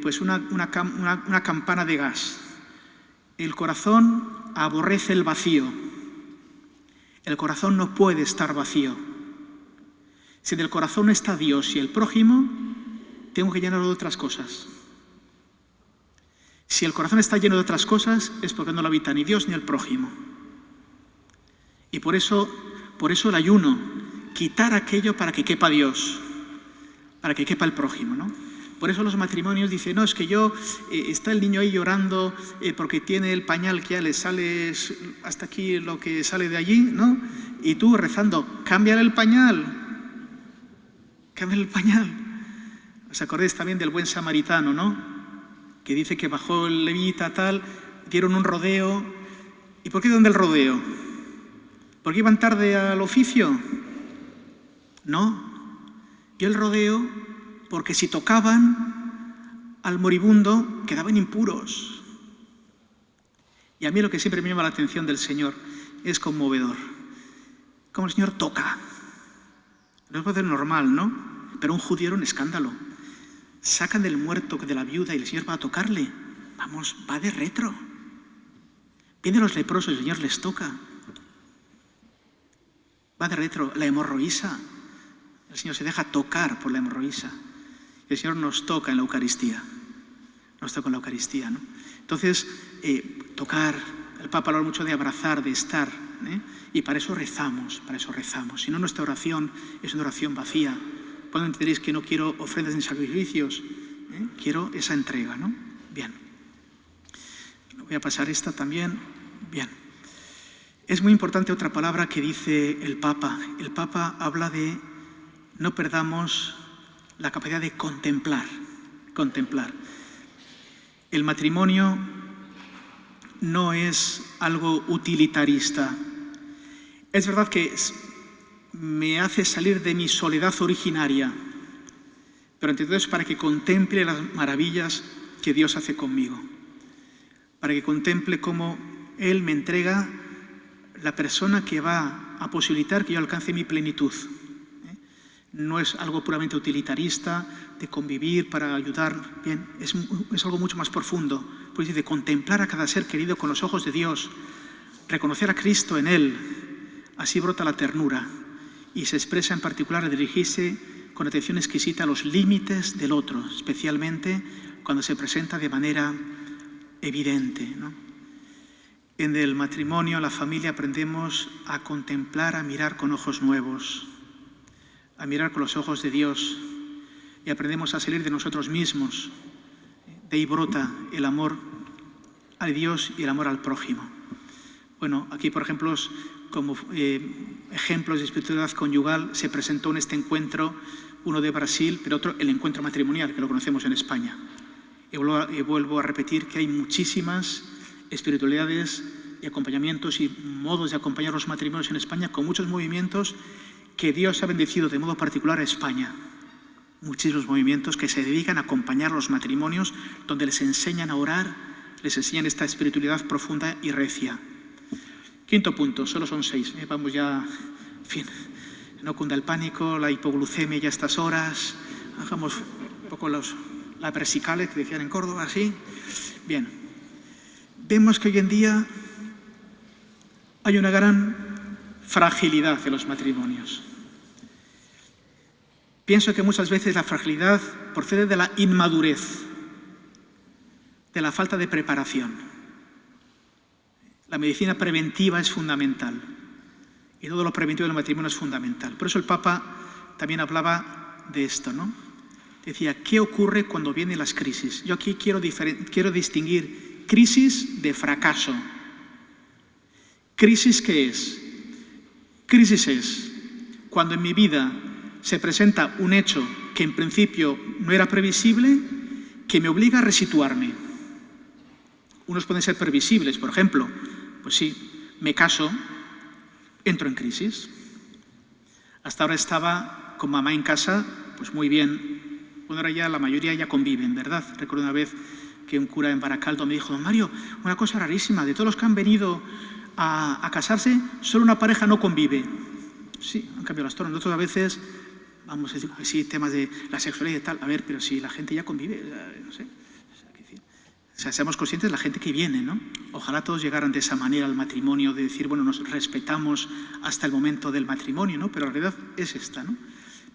pues una campana de gas. El corazón aborrece el vacío. El corazón no puede estar vacío. Si en el corazón no está Dios y el prójimo, tengo que llenarlo de otras cosas. Si el corazón está lleno de otras cosas, es porque no lo habita ni Dios ni el prójimo. Y por eso el ayuno, quitar aquello para que quepa Dios, para que quepa el prójimo, ¿no? Por eso los matrimonios dicen, no, es que está el niño ahí llorando porque tiene el pañal que ya le sale hasta aquí lo que sale de allí, ¿no? Y tú rezando, cámbiale el pañal. Cámbiale el pañal. ¿Os acordáis también del buen samaritano, no? Que dice que bajó el levita tal, dieron un rodeo. ¿Y por qué dieron el rodeo? ¿Porque iban tarde al oficio? No. Dio el rodeo porque si tocaban al moribundo quedaban impuros. Y a mí lo que siempre me llama la atención del Señor es conmovedor. Como el Señor toca. No es poder normal, ¿no? Pero un judío era un escándalo. Sacan del muerto, de la viuda, y el Señor va a tocarle. Vamos, va de retro. Vienen los leprosos y el Señor les toca. Va de retro. La hemorroísa. El Señor se deja tocar por la hemorroísa. Y el Señor nos toca en la Eucaristía. Nos toca en la Eucaristía, ¿no? Entonces, tocar. El Papa habla mucho de abrazar, de estar, y para eso rezamos, Si no, nuestra oración es una oración vacía. Cuando entenderéis que no quiero ofrendas ni sacrificios, quiero esa entrega, ¿no? Bien. Voy a pasar esta también. Bien. Es muy importante otra palabra que dice el Papa. El Papa habla de no perdamos la capacidad de contemplar. Contemplar. El matrimonio no es algo utilitarista. Es verdad que me hace salir de mi soledad originaria, pero entonces para que contemple las maravillas que Dios hace conmigo, para que contemple cómo Él me entrega la persona que va a posibilitar que yo alcance mi plenitud. No es algo puramente utilitarista, de convivir para ayudar. Bien, es algo mucho más profundo. Pues dice, contemplar a cada ser querido con los ojos de Dios, reconocer a Cristo en él, así brota la ternura y se expresa en particular al dirigirse con atención exquisita a los límites del otro, especialmente cuando se presenta de manera evidente, ¿no? En el matrimonio, la familia, aprendemos a contemplar, a mirar con ojos nuevos, a mirar con los ojos de Dios, y aprendemos a salir de nosotros mismos. De ahí brota el amor a Dios y el amor al prójimo. Bueno, aquí, por ejemplo, como ejemplos de espiritualidad conyugal, se presentó en este encuentro uno de Brasil, pero otro el encuentro matrimonial, que lo conocemos en España. Y vuelvo a repetir que hay muchísimas espiritualidades y acompañamientos y modos de acompañar los matrimonios en España, con muchos movimientos que Dios ha bendecido de modo particular a España. Muchísimos movimientos que se dedican a acompañar los matrimonios, donde les enseñan a orar, les enseñan esta espiritualidad profunda y recia. Quinto punto, solo son 6, vamos ya, en fin, no cunda el pánico, la hipoglucemia ya a estas horas, hagamos un poco la persicale que decían en Córdoba, así. Bien, vemos que hoy en día hay una gran fragilidad en los matrimonios. Pienso que muchas veces la fragilidad procede de la inmadurez, de la falta de preparación. La medicina preventiva es fundamental y todo lo preventivo del matrimonio es fundamental. Por eso el Papa también hablaba de esto, ¿no? Decía, ¿qué ocurre cuando vienen las crisis? Yo aquí quiero distinguir crisis de fracaso. ¿Crisis qué es? Crisis es cuando en mi vida se presenta un hecho que en principio no era previsible, que me obliga a resituarme. Unos pueden ser previsibles, por ejemplo, pues sí, me caso, entro en crisis. Hasta ahora estaba con mamá en casa, pues muy bien. Bueno, ahora ya la mayoría ya conviven, ¿verdad? Recuerdo una vez que un cura en Baracaldo me dijo, don Mario, una cosa rarísima, de todos los que han venido a casarse, solo una pareja no convive. Sí, han cambiado las tornas. Nosotros a veces, vamos a decir, sí, temas de la sexualidad y tal, a ver, pero si la gente ya convive, no sé. O sea, seamos conscientes de la gente que viene, ¿no? Ojalá todos llegaran de esa manera al matrimonio, de decir, bueno, nos respetamos hasta el momento del matrimonio, ¿no? Pero la realidad es esta, ¿no?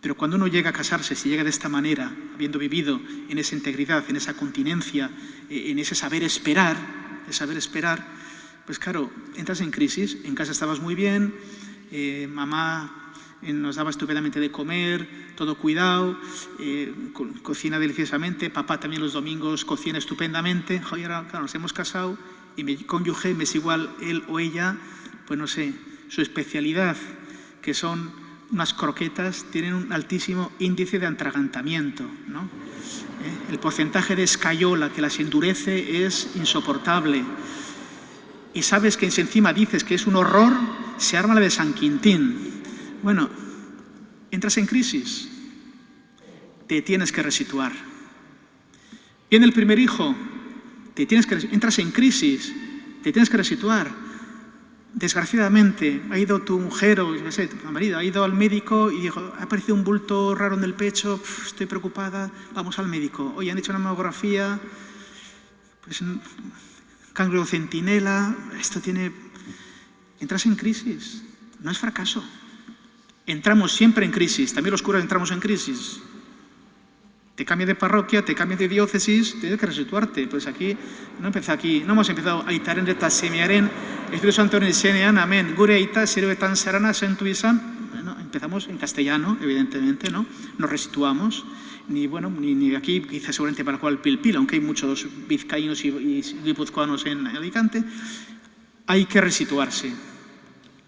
Pero cuando uno llega a casarse, si llega de esta manera, habiendo vivido en esa integridad, en esa continencia, en ese saber esperar, pues claro, entras en crisis. En casa estabas muy bien, mamá nos daba estupendamente de comer, todo cuidado, cocina deliciosamente, papá también los domingos cocina estupendamente. Hoy ahora, claro, nos hemos casado y mi cónyuge me es igual él o ella, pues no sé, su especialidad, que son unas croquetas, tienen un altísimo índice de atragantamiento, ¿no? El porcentaje de escayola que las endurece es insoportable. Y sabes que si encima dices que es un horror, se arma la de San Quintín. Bueno, entras en crisis, te tienes que resituar. Viene el primer hijo, entras en crisis, te tienes que resituar. Desgraciadamente, ha ido tu mujer o yo sé, tu marido, ha ido al médico y dijo, ha aparecido un bulto raro en el pecho, estoy preocupada, vamos al médico. Hoy han hecho una mamografía, pues ganglio centinela, esto tiene... Entras en crisis, no es fracaso. Entramos siempre en crisis, también los curas entramos en crisis. Te cambias de parroquia, te cambias de diócesis, tienes que resituarte. Pues aquí, no hemos empezado a itaren eta semearen, Espíritu Santo en el senean, amén. Gure aita, sirve tan serana, sentu izan. Bueno, empezamos en castellano, evidentemente, ¿no? Nos resituamos. Ni aquí, quizás seguramente para cual pilpil, aunque hay muchos vizcaínos y guipuzcoanos en Alicante, hay que resituarse.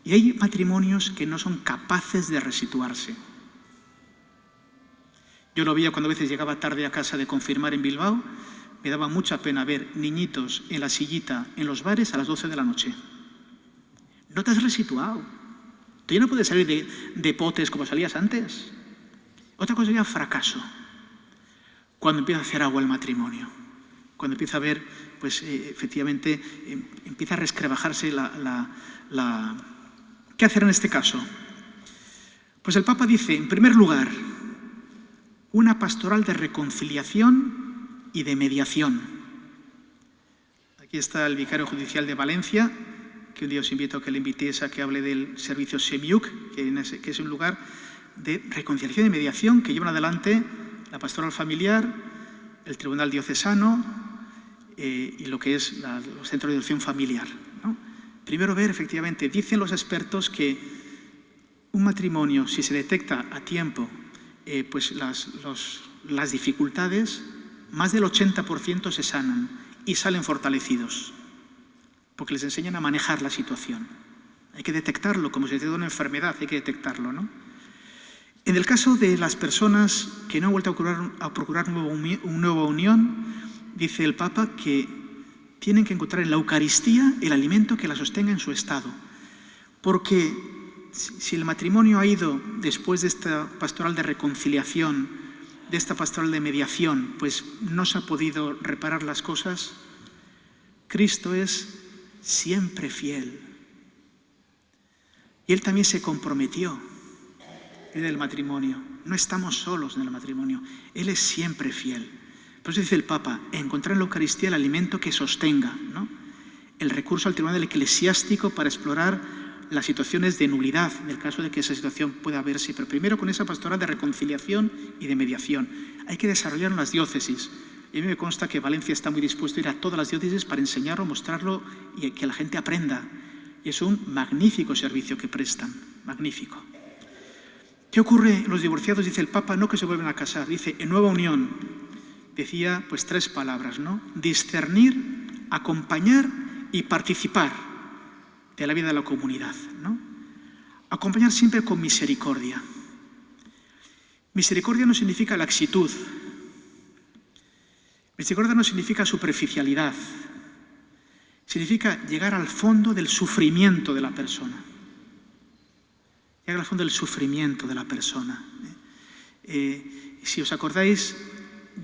Y hay matrimonios que no son capaces de resituarse. Yo lo veía cuando a veces llegaba tarde a casa de confirmar en Bilbao, me daba mucha pena ver niñitos en la sillita en los bares a las 12 de la noche. No te has resituado. Tú ya no puedes salir de potes como salías antes. Otra cosa sería fracaso. Cuando empieza a hacer agua el matrimonio. Cuando empieza a ver, pues efectivamente, empieza a resquebrajarse ¿Qué hacer en este caso? Pues el Papa dice, en primer lugar, una pastoral de reconciliación y de mediación. Aquí está el vicario judicial de Valencia, que un día os invito a que le invitéis a que hable del servicio Semiuc, que es un lugar de reconciliación y mediación que llevan adelante la pastoral familiar, el tribunal diocesano y lo que es los centros de educación familiar, ¿no? Primero ver, efectivamente, dicen los expertos que un matrimonio, si se detecta a tiempo pues las dificultades, más del 80% se sanan y salen fortalecidos, porque les enseñan a manejar la situación. Hay que detectarlo, como si detecta una enfermedad, hay que detectarlo, ¿no? En el caso de las personas que no han vuelto a procurar una nueva unión, dice el Papa que tienen que encontrar en la Eucaristía el alimento que la sostenga en su estado. Porque si el matrimonio ha ido, después de esta pastoral de reconciliación, de esta pastoral de mediación, pues no se ha podido reparar las cosas, Cristo es siempre fiel. Y Él también se comprometió en el matrimonio. No estamos solos en el matrimonio. Él es siempre fiel. Por eso dice el Papa, encontrar en la Eucaristía el alimento que sostenga, ¿no? El recurso al tribunal eclesiástico para explorar las situaciones de nulidad, en el caso de que esa situación pueda verse, pero primero con esa pastoral de reconciliación y de mediación. Hay que desarrollar en las diócesis. Y a mí me consta que Valencia está muy dispuesto a ir a todas las diócesis para enseñarlo, mostrarlo y que la gente aprenda. Y es un magnífico servicio que prestan, magnífico. ¿Qué ocurre en los divorciados? Dice el Papa, no que se vuelven a casar, dice, en nueva unión, decía pues 3 palabras, ¿no? Discernir, acompañar y participar de la vida de la comunidad, ¿no? Acompañar siempre con misericordia. Misericordia no significa laxitud. Misericordia no significa superficialidad. Significa llegar al fondo del sufrimiento de la persona. Llegar al fondo del sufrimiento de la persona. Si os acordáis,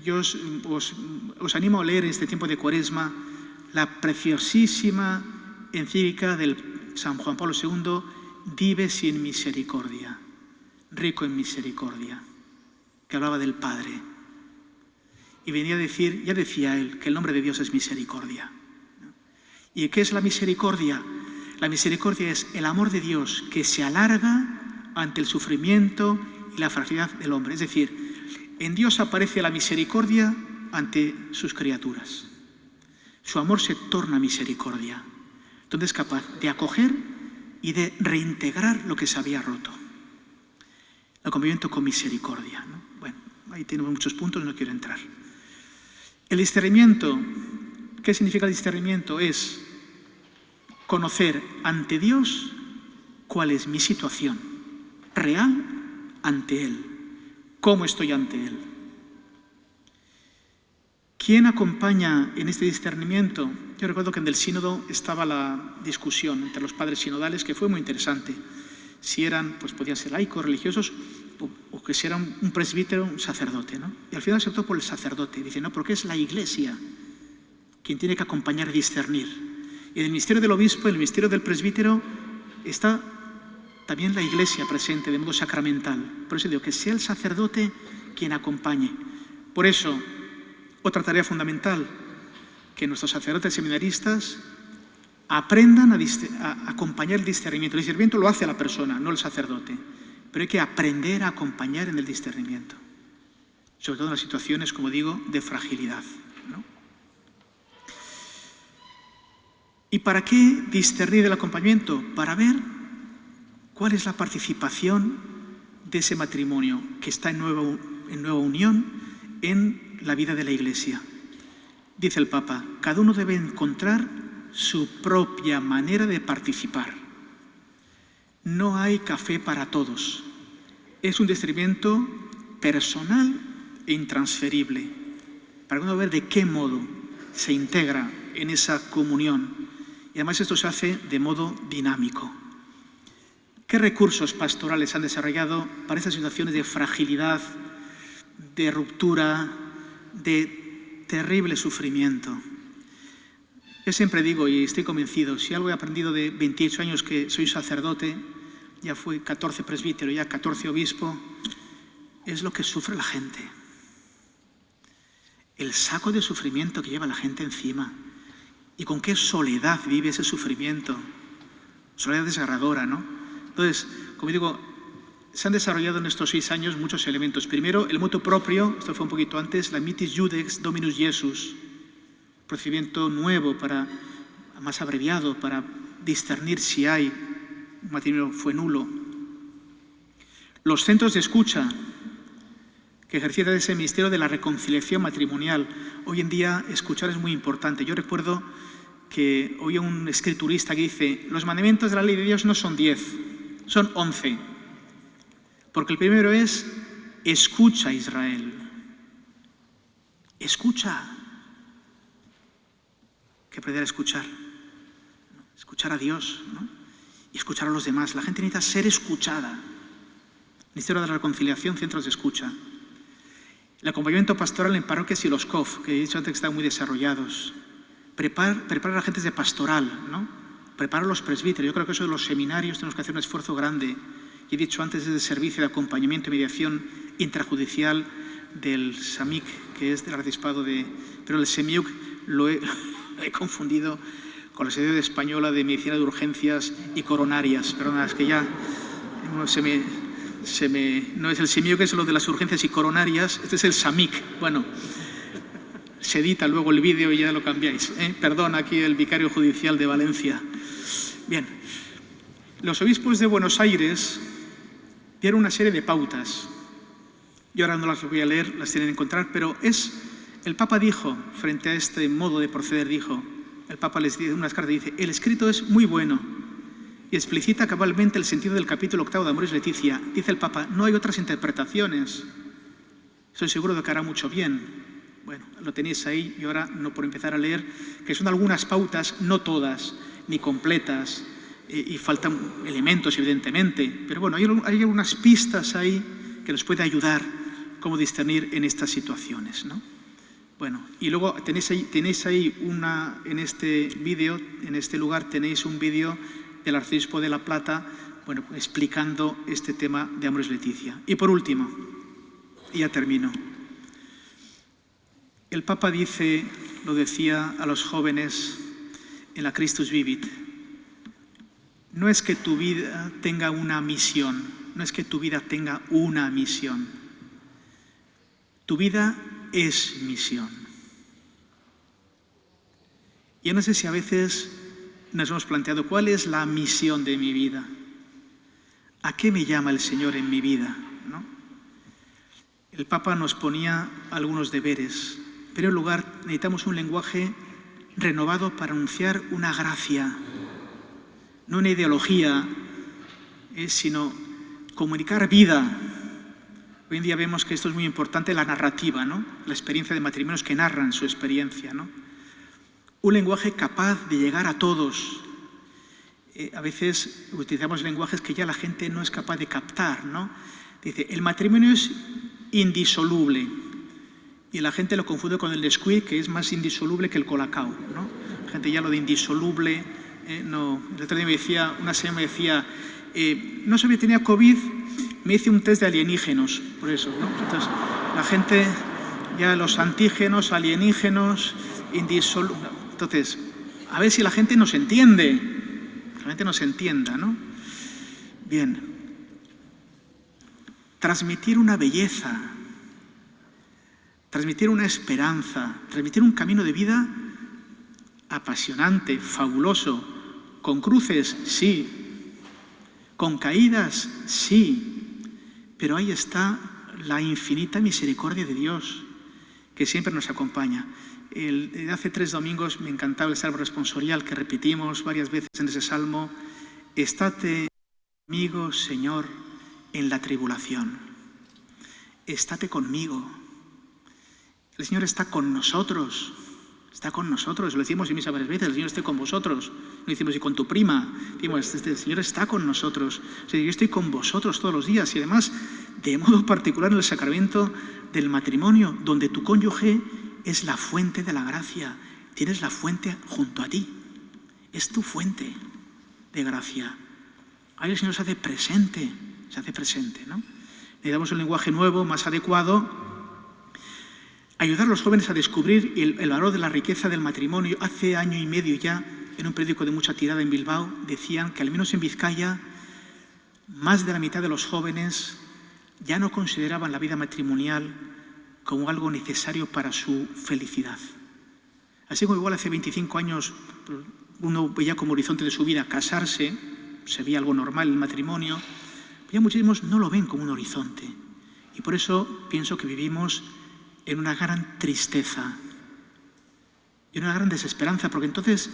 yo os animo a leer en este tiempo de Cuaresma la preciosísima encíclica del San Juan Pablo II, Dive sin misericordia, rico en misericordia, que hablaba del Padre. Y venía a decir, ya decía él, que el nombre de Dios es misericordia. ¿Y qué es la misericordia? La misericordia es el amor de Dios que se alarga ante el sufrimiento y la fragilidad del hombre. Es decir, en Dios aparece la misericordia ante sus criaturas. Su amor se torna misericordia. Entonces es capaz de acoger y de reintegrar lo que se había roto. El acompañamiento con misericordia, ¿no? Bueno, ahí tenemos muchos puntos, no quiero entrar. El discernimiento, ¿qué significa el discernimiento? Es conocer ante Dios cuál es mi situación real ante Él, cómo estoy ante Él. ¿Quién acompaña en este discernimiento? Yo recuerdo que en el sínodo estaba la discusión entre los padres sinodales, que fue muy interesante. Si eran, pues podían ser laicos, religiosos, o que si era un presbítero, un sacerdote, ¿no? Y al final se optó por el sacerdote. Dice, no, porque es la Iglesia quien tiene que acompañar y discernir. Y en el ministerio del obispo, en el ministerio del presbítero, está también la Iglesia presente de modo sacramental. Por eso digo que sea el sacerdote quien acompañe. Por eso, otra tarea fundamental, que nuestros sacerdotes seminaristas aprendan a acompañar el discernimiento. El discernimiento lo hace la persona, no el sacerdote, pero hay que aprender a acompañar en el discernimiento, sobre todo en las situaciones, como digo, de fragilidad, ¿no? ¿Y para qué discernir el acompañamiento? Para ver cuál es la participación de ese matrimonio que está en nueva unión en la vida de la Iglesia. Dice el Papa, cada uno debe encontrar su propia manera de participar. No hay café para todos. Es un discernimiento personal e intransferible, para uno ver de qué modo se integra en esa comunión. Y además esto se hace de modo dinámico. ¿Qué recursos pastorales han desarrollado para esas situaciones de fragilidad, de ruptura, de terrible sufrimiento? Yo siempre digo, y estoy convencido, si algo he aprendido de 28 años que soy sacerdote, ya fui 14 presbítero, ya 14 obispo, es lo que sufre la gente. El saco de sufrimiento que lleva la gente encima. Y con qué soledad vive ese sufrimiento. Soledad desgarradora, ¿no? Entonces, como digo, se han desarrollado en estos 6 años muchos elementos. Primero, el motu proprio, esto fue un poquito antes, la mitis judex dominus Jesus, procedimiento nuevo, más abreviado, para discernir si hay un matrimonio fue nulo. Los centros de escucha, que ejercitan ese ministerio de la reconciliación matrimonial. Hoy en día escuchar es muy importante. Yo recuerdo que oía un escriturista que dice: los mandamientos de la ley de Dios no son 10, son 11. Porque el primero es: escucha, Israel. Escucha. Hay que aprender a escuchar. Escuchar a Dios, ¿no? Y escuchar a los demás. La gente necesita ser escuchada. Ministerio de la Reconciliación, centros de escucha. El acompañamiento pastoral en parroquias y los COF, que he dicho antes que están muy desarrollados. Preparar a la gente de pastoral, ¿no? Preparar a los presbíteros. Yo creo que eso de los seminarios tenemos que hacer un esfuerzo grande. Y he dicho antes del servicio de acompañamiento y mediación intrajudicial del SAMIC, que es del arzobispado de... Pero el SEMIUC lo he confundido con la Sociedad Española de Medicina de Urgencias y Coronarias. Perdona, es que ya no es el SEMIUC, que es lo de las urgencias y coronarias. Este es el SAMIC. Bueno, se edita luego el vídeo y ya lo cambiáis. Perdón, aquí el vicario judicial de Valencia. Bien, los obispos de Buenos Aires dieron una serie de pautas. Yo ahora no las voy a leer, las tienen que encontrar, pero el Papa dijo, frente a este modo de proceder, el Papa les dio unas cartas y dice: el escrito es muy bueno y explicita cabalmente el sentido del capítulo 8 de Amoris Laetitia. Dice el Papa: no hay otras interpretaciones. Estoy seguro de que hará mucho bien. Bueno, lo tenéis ahí y ahora no por empezar a leer, que son algunas pautas, no todas, ni completas, y faltan elementos, evidentemente. Pero bueno, hay algunas pistas ahí que nos puede ayudar cómo discernir en estas situaciones, ¿no? Bueno, y luego tenéis ahí en este vídeo, en este lugar tenéis un vídeo del arzobispo de La Plata, bueno, explicando este tema de Amoris Laetitia. Y por último, y ya termino, el Papa lo decía a los jóvenes en la Christus Vivit: no es que tu vida tenga una misión, no es que tu vida tenga una misión, tu vida es misión. Yo no sé si a veces nos hemos planteado cuál es la misión de mi vida, a qué me llama el Señor en mi vida, ¿no? El Papa nos ponía algunos deberes. En primer lugar, necesitamos un lenguaje renovado para anunciar una gracia, no una ideología, sino comunicar vida. Hoy en día vemos que esto es muy importante, la narrativa, ¿no? La experiencia de matrimonios que narran su experiencia, ¿no? Un lenguaje capaz de llegar a todos. A veces utilizamos lenguajes que ya la gente no es capaz de captar, ¿no? Dice: el matrimonio es indisoluble. Y la gente lo confunde con el Nesquik, que es más indisoluble que el Colacao, ¿no? La gente ya lo de indisoluble, no. El otro día una señora me decía: no sabía que tenía COVID, me hice un test de alienígenos, por eso, ¿no? Entonces, la gente, ya los antígenos, alienígenos, indisoluble. Entonces, a ver si la gente nos entiende, que la gente nos entienda, ¿no? Bien. Transmitir una belleza, transmitir una esperanza, transmitir un camino de vida apasionante, fabuloso, con cruces, sí, con caídas, sí, pero ahí está la infinita misericordia de Dios, que siempre nos acompaña. Hace 3 domingos me encantaba el salmo responsorial que repetimos varias veces en ese salmo: estate conmigo, Señor, en la tribulación. Estate conmigo. El Señor está con nosotros. Está con nosotros. Lo decimos en misa varias veces: el Señor esté con vosotros. No decimos: y con tu prima. Decimos: el Señor está con nosotros. O sea, yo estoy con vosotros todos los días. Y además, de modo particular en el sacramento del matrimonio, donde tu cónyuge es la fuente de la gracia. Tienes la fuente junto a ti. Es tu fuente de gracia. Ahí el Señor se hace presente, ¿no? Le damos un lenguaje nuevo, más adecuado. Ayudar a los jóvenes a descubrir el valor de la riqueza del matrimonio. Hace año y medio ya, en un periódico de mucha tirada en Bilbao, decían que al menos en Vizcaya, más de la mitad de los jóvenes ya no consideraban la vida matrimonial como algo necesario para su felicidad. Así como igual hace 25 años uno veía como horizonte de su vida casarse, se veía algo normal el matrimonio, ya muchísimos no lo ven como un horizonte. Y por eso pienso que vivimos en una gran tristeza y en una gran desesperanza, porque entonces,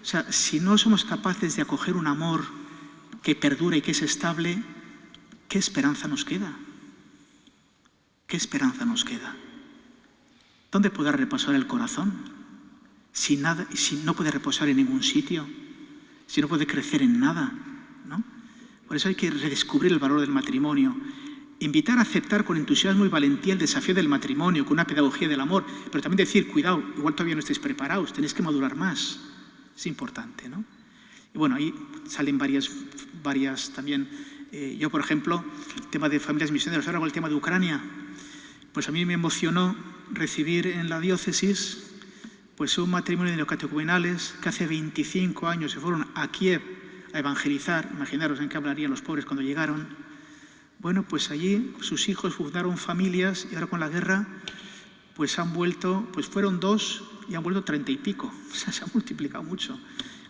o sea, si no somos capaces de acoger un amor que perdure y que es estable, ¿qué esperanza nos queda? ¿Qué esperanza nos queda? ¿Dónde podrá reposar el corazón? Si no puede reposar en ningún sitio, si no puede crecer en nada, ¿no? Por eso hay que redescubrir el valor del matrimonio, invitar a aceptar con entusiasmo y valentía el desafío del matrimonio, con una pedagogía del amor, pero también decir, cuidado, igual todavía no estáis preparados, tenéis que madurar más. Es importante, ¿no? Y bueno, ahí salen varias también. Yo, por ejemplo, el tema de familias misioneras, ahora con el tema de Ucrania, pues a mí me emocionó recibir en la diócesis pues un matrimonio de neocatecumenales que hace 25 años se fueron a Kiev a evangelizar. Imaginaros en qué hablarían los pobres cuando llegaron. Bueno, pues allí sus hijos fundaron familias y ahora con la guerra pues han vuelto, pues fueron 2 y han vuelto 30 y pico. O sea, se ha multiplicado mucho,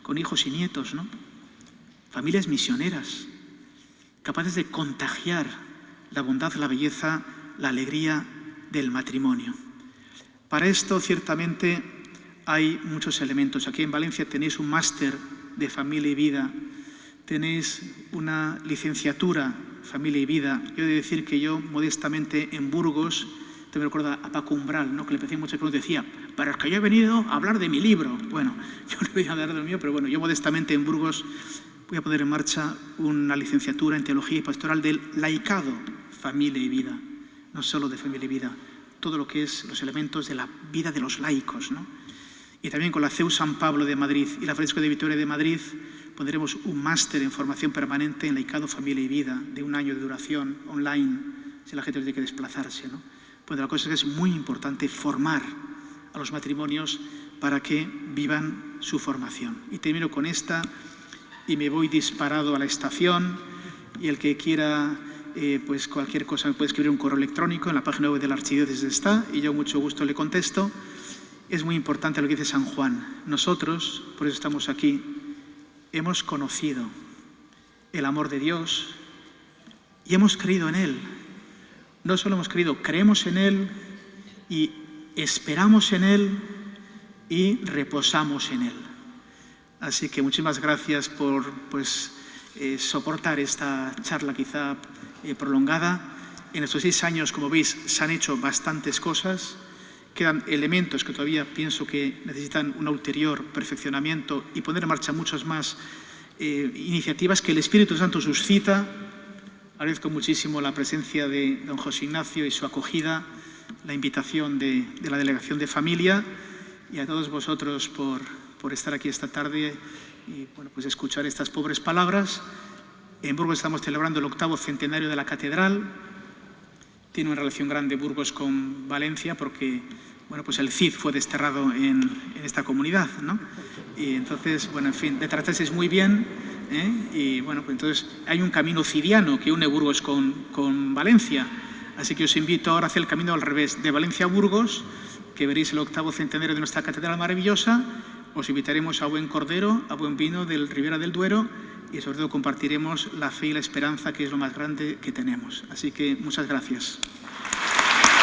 con hijos y nietos, ¿no? Familias misioneras, capaces de contagiar la bondad, la belleza, la alegría del matrimonio. Para esto, ciertamente, hay muchos elementos. Aquí en Valencia tenéis un máster de familia y vida, tenéis una licenciatura familia y vida. Yo he de decir que yo, modestamente, en Burgos, te me recuerdo a Paco Umbral, ¿no? Que le pedía muchas preguntas, decía, pero es que yo he venido a hablar de mi libro. Bueno, yo no he venido a hablar del mío, pero bueno, yo modestamente en Burgos voy a poner en marcha una licenciatura en Teología y Pastoral del laicado, familia y vida, no solo de familia y vida, todo lo que es los elementos de la vida de los laicos, ¿no? Y también con la CEU San Pablo de Madrid y la Francisco de Vitoria de Madrid pondremos un máster en formación permanente en laicado, familia y vida, de 1 año de duración, online, si la gente tiene que desplazarse, ¿no? Pues la cosa es que es muy importante formar a los matrimonios para que vivan su formación. Y termino con esta y me voy disparado a la estación, y el que quiera pues cualquier cosa me puede escribir un correo electrónico, en la página web de la Archidiócesis está, y yo mucho gusto le contesto. Es muy importante lo que dice San Juan. Nosotros, por eso estamos aquí, hemos conocido el amor de Dios y hemos creído en Él. No solo hemos creído, creemos en Él y esperamos en Él y reposamos en Él. Así que muchísimas gracias por soportar esta charla quizá prolongada. En estos 6 años, como veis, se han hecho bastantes cosas. Quedan elementos que todavía pienso que necesitan un ulterior perfeccionamiento y poner en marcha muchas más iniciativas que el Espíritu Santo suscita. Agradezco muchísimo la presencia de don José Ignacio y su acogida, la invitación de la Delegación de Familia, y a todos vosotros por estar aquí esta tarde y bueno, pues escuchar estas pobres palabras. En Burgos estamos celebrando el 8º centenario de la Catedral. Tiene una relación grande Burgos con Valencia porque bueno, pues el Cid fue desterrado en esta comunidad, ¿no? Y entonces, bueno, en fin, de tratarse muy bien, y bueno, pues entonces hay un camino cidiano que une Burgos con Valencia. Así que os invito ahora a hacer el camino al revés, de Valencia a Burgos, que veréis el 8º centenario de nuestra catedral maravillosa. Os invitaremos a buen cordero, a buen vino del Ribera del Duero, y sobre todo compartiremos la fe y la esperanza, que es lo más grande que tenemos. Así que muchas gracias.